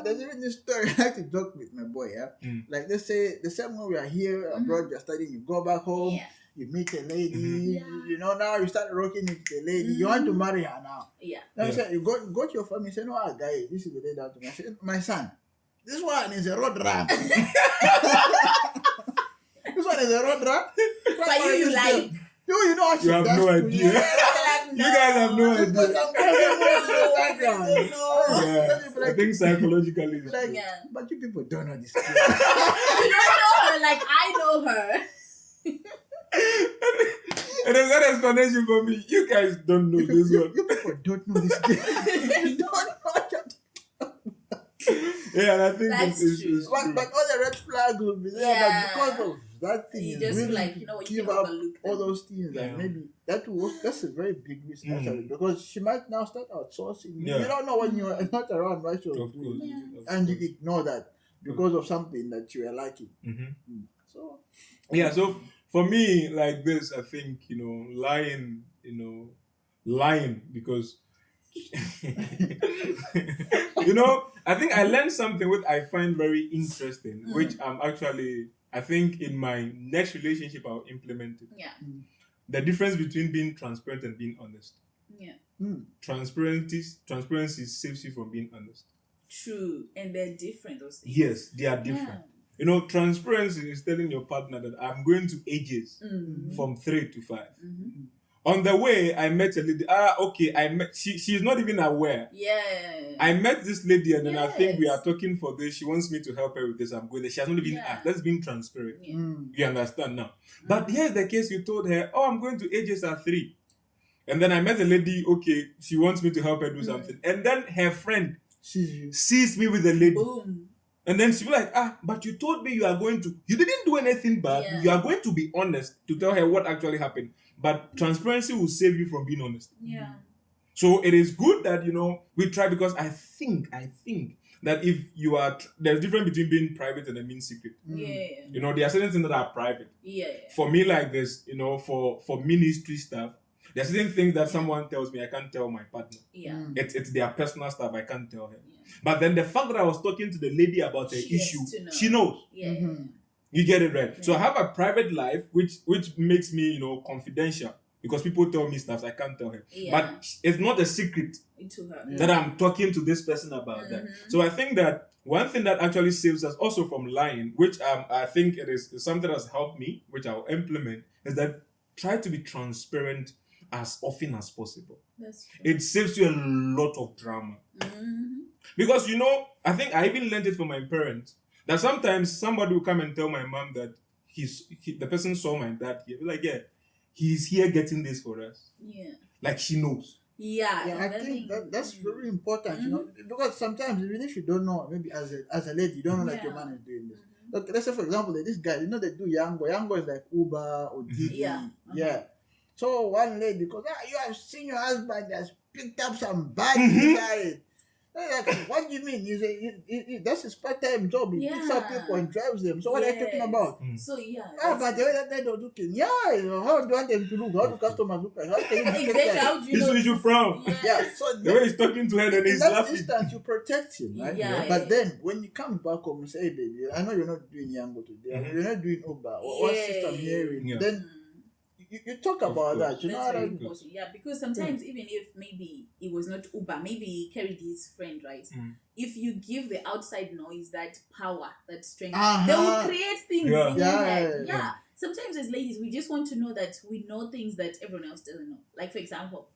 There's even this story I like to joke with my boy. Like let's say the same way we are here abroad, you're studying, you go back home, you meet a lady, now you start rocking with the lady, you want to marry her now. You go to your family and say, no, guy, this is the lady out to me. I say, my son, this one is a road ramp. This one is a road ramp. But you like. You know what you have no idea. You guys have no idea. I think psychologically. But you people don't know this. You don't know her like I know her. And there's that explanation for me. You guys don't know this one. You people don't know this game. You don't know that. And I think that's true. But all the red flags will be there. But because of that thing You is just really like, you know, you give can up overlook all them. those things, and maybe that's a very big risk actually, because she might now start outsourcing. Yeah. You don't know when you're not around, right? So Of course. and you ignore that because of something that you are liking. So yeah, so for me, like this, I think, lying because I think I learned something which I find very interesting, which I think in my next relationship I'll implement it. Yeah. The difference between being transparent and being honest. Yeah. Transparency saves you from being honest. True, and they're different. Those things. Yes, they are different. Transparency is telling your partner that I'm going to ages from 3 to 5. On the way, I met a lady. She's not even aware. Yeah. I met this lady, and then I think we are talking for this. She wants me to help her with this. I'm going there. She has not even asked. That's being transparent. Yeah. You understand now? But here's the case: you told her, "Oh, I'm going to ages at 3," and then I met a lady. Okay, she wants me to help her do something, and then her friend sees me with the lady. Boom. And then she'll be like, but you told me you didn't do anything bad. Yeah. You are going to be honest to tell her what actually happened. But transparency will save you from being honest. Yeah. So it is good that, we try, because I think that if you are, there's a difference between being private and being secret. Yeah. There are certain things that are private. Yeah. For me, like this, for ministry stuff, there are certain things that someone tells me I can't tell my partner. Yeah. It's their personal stuff. I can't tell her. Yeah. But then the fact that I was talking to the lady about her issue, she knows. Yeah. You get it right. Yeah. So I have a private life, which makes me, confidential, because people tell me stuff I can't tell her. Yeah. But it's not a secret To her. that I'm talking to this person about that. So I think that one thing that actually saves us also from lying, which I think it is something that's helped me, which I'll implement, is that try to be transparent as often as possible. That's true. It saves you a lot of drama. Because, I think I even learned it from my parents, that sometimes somebody will come and tell my mom that the person saw my dad here. Like, he's here getting this for us. Yeah. Like, she knows. Yeah, I think that's very important, because sometimes even if you don't know, maybe as a lady, you don't know that your man is doing this. Look, let's say for example, this guy, they do Yango. Yango is like Uber or Didi. Yeah. So one lady goes, you have seen your husband has picked up some bad guy. Like, what do you mean? You say that's his part-time job. He picks up people and drives them. So what are you talking about? So but the way that they're looking, how do you want them to look? How do customers look like? How can you How do you know? This is you from. So the way he's talking to her, then he's laughing. In that instance, you protect him, right? But then when you come back home and say, hey, baby, I know you're not doing Yango today. You're not doing Uber. What system hearing? Then you talk about that. You know what I mean? Yeah, because sometimes even if maybe it was not Uber, maybe he carried his friend, right? If you give the outside noise that power, that strength, they will create things in your head. Yeah. Sometimes as ladies, we just want to know that we know things that everyone else doesn't know. Like, for example,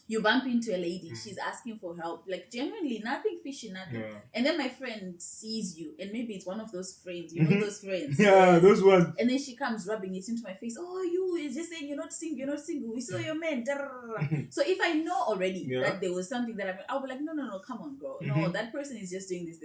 you bump into a lady, she's asking for help, like genuinely nothing fishy, nothing. And then my friend sees you, and maybe it's one of those friends, those friends. Those ones. And then she comes rubbing it into my face. Oh, it's just saying you're not single. We saw your man. So if I know already that there was something that I'll be like, no, come on, girl. No, that person is just doing this.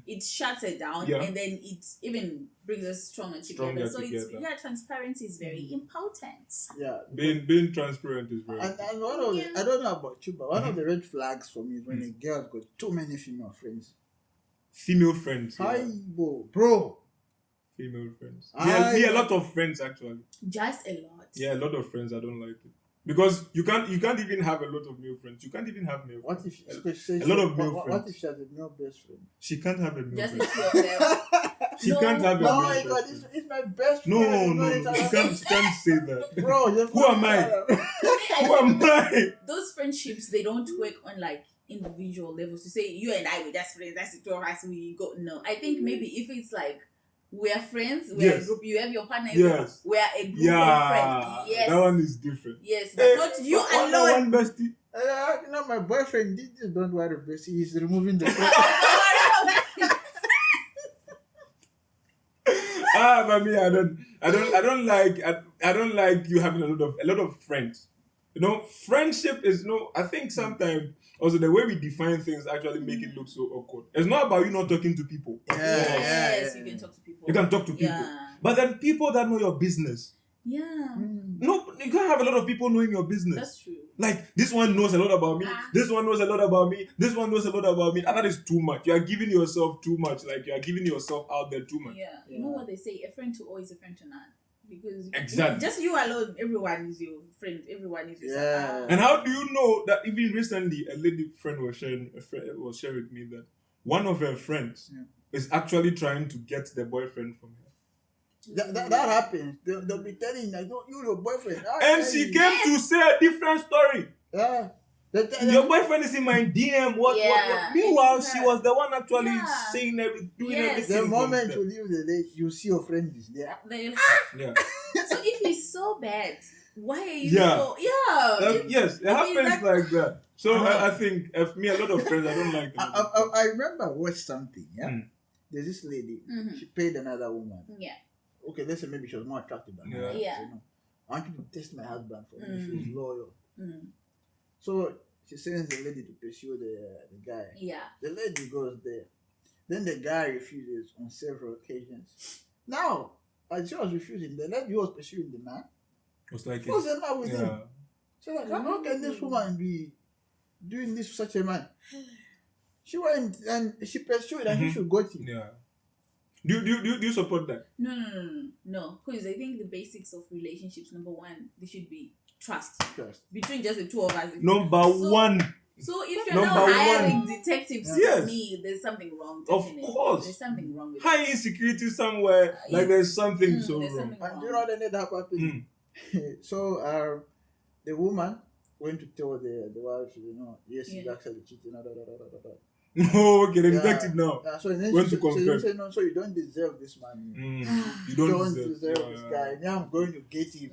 It shuts it down, and then it even brings us stronger together. So it's transparency is very important. Yeah, being transparent is very. And one of I don't know about you, but one of the red flags for me is when a girl's got too many female friends. Female friends. Hi, bro. Female friends. A lot of friends actually. Just a lot. Yeah, a lot of friends. I don't like it. Because you can't even have a lot of male friends. You can't even have male friends. What if a lot of male friends? What if she has a male best friend? She can't have a male friend. Just the two of them. She can't have a male friend. No, it's my best friend. No. She can't say that. Bro, who am I? Who am I? Those friendships, they don't work on like individual levels. To say you and I were just friends, that's the two of us, we go. No, I think maybe if it's like we're friends, we're a group, you have your partner, we're a group of friends. Yes. That one is different. Yes, but not you alone. One bestie. My boyfriend did this. Don't worry, bestie. He's removing the But me, I don't like you having a lot of friends. Friendship is I think sometimes also the way we define things actually make it look so awkward. It's not about you not talking to people. Yes, you can talk to people. You can talk to people. Yeah. But then people that know your business. Yeah. No, you can't have a lot of people knowing your business. That's true. Like, this one knows a lot about me. This one knows a lot about me. This one knows a lot about me. And that is too much. You are giving yourself too much. Like, you are giving yourself out there too much. Yeah. You know what they say? A friend to all is a friend to none. Because exactly. Just you alone, everyone is your friend. Everyone is your son. And how do you know that even recently a lady friend was sharing with me that one of her friends is actually trying to get the boyfriend from her. That happens. They'll be telling like, no, you're your boyfriend. And she came to say a different story. Yeah. Your boyfriend is in my DM. What? Meanwhile, she was the one actually saying everything, doing everything. The moment you leave the lake, you see your friend is there. Yeah. So if he's so bad, why are you so... Yeah. Yes, it happens like that. So I think, me, a lot of friends, I don't like them. I remember watched something, There's this lady, she paid another woman. Yeah. Okay, let's say maybe she was more attractive than her. Yeah. So, I want you to test my husband for me if he's loyal. So she sends the lady to pursue the guy. Yeah. The lady goes there. Then the guy refuses on several occasions. Now, as she was refusing, the lady was pursuing the man. Was like was in love with him. So like, how can this woman be doing this to such a man? She went and she pursued and he should go to. Yeah. Do you support that? No. Because I think the basics of relationships, number one, they should be trust. Between just the two of us. Number one. So if you're not hiring detectives for me, there's something wrong. Definitely. Of course. There's something wrong with high insecurity somewhere. Like there's something so wrong. And do you know what ended up happening? So the woman went to tell the wife, yes, he's actually cheating. No, okay, the detective now. So then went to confess. She said, no, so you don't deserve this man. You don't deserve this guy. Now I'm going to get him.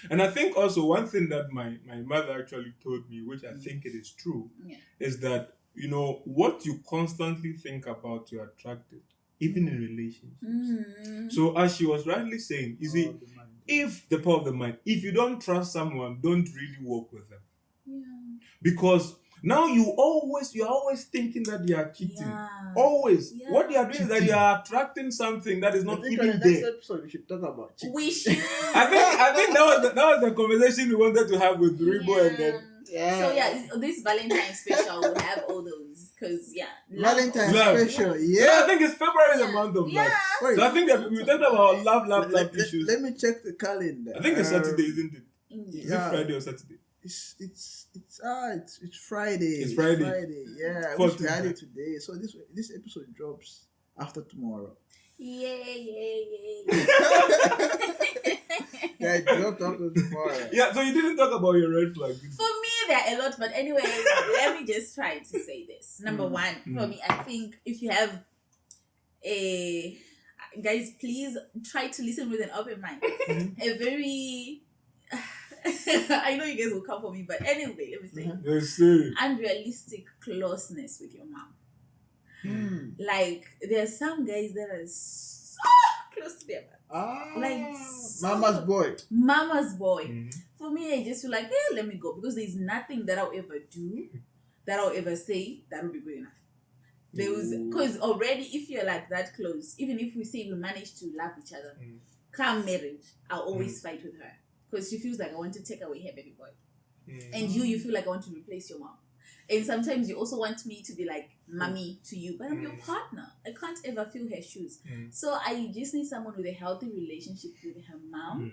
And I think also one thing that my mother actually told me, which I think it is true, is that, what you constantly think about, you're attracted, even in relationships. So as she was rightly saying, you see, if the power of the mind, if you don't trust someone, don't really work with them. Because now you're always thinking that they are cheating. Always. What they are doing is that you are attracting something that is not even there. Next episode we should talk about cheating. We should. I think that was the conversation we wanted to have with Rebo and then. So this Valentine special will have all those because Valentine special. I think it's February the month of love. So I think that we talked about love issues. Let me check the calendar. I think it's Saturday, isn't it? Is it Friday or Saturday? It's Friday. It's Friday. Yeah, I wish we had it today. So this episode drops after tomorrow. Yay. Yeah, it dropped after tomorrow. Yeah, so you didn't talk about your red flag. For me, there are a lot, but anyway, let me just try to say this. Number one, for me, I think if you have guys, please try to listen with an open mind. A very I know you guys will come for me, but anyway, let me say unrealistic closeness with your mom. Like there's some guys that are so close to their mom. Like mama's boy. For me, I just feel like, let me go, because there's nothing that I'll ever do, that I'll ever say that will be good enough. Because already, if you're like that close, even if we say we manage to love each other, come marriage, I'll always fight with her. Because she feels like I want to take away her baby boy. And you feel like I want to replace your mom. And sometimes you also want me to be like mommy to you, but I'm your partner. I can't ever fill her shoes. So I just need someone with a healthy relationship with her mom.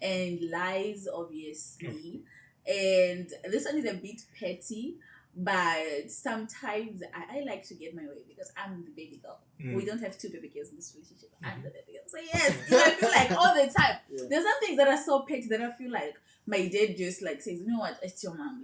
And lies, obviously. And this one is a bit petty, but sometimes I like to get my way because I'm the baby girl. We don't have two baby girls in this relationship. I'm the baby girl. So yes, I feel like all the time. There's some things that are so petty that I feel like my dad just like says, you know what, it's your mom.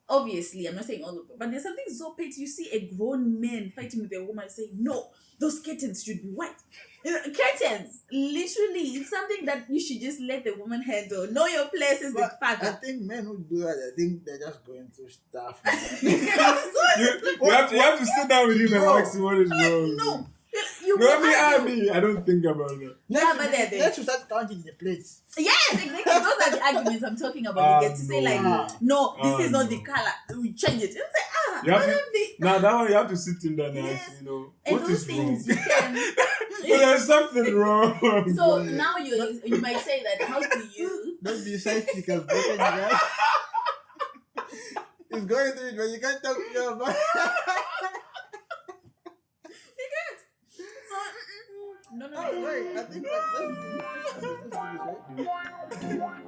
Obviously, I'm not saying all of it, but there's something so petty. You see a grown man fighting with a woman saying, no, those curtains should be white. Curtains, literally, it's something that you should just let the woman handle. Know your place as the father. I think men who do that, I think they're just going through stuff. you have to sit down with him and ask what is wrong. No. I don't think about that. Let's start counting the plates. Yes, exactly. Those are the arguments I'm talking about. You get to say this is not the color. We change it. And say, that one you have to sit in there and ask, and what those is things wrong? you there's something wrong. So now you might say that how do you Don't be psychic as broken guys. It's going through it, but you can't talk to your about. you can't. So no. Oh, right. I think that's right.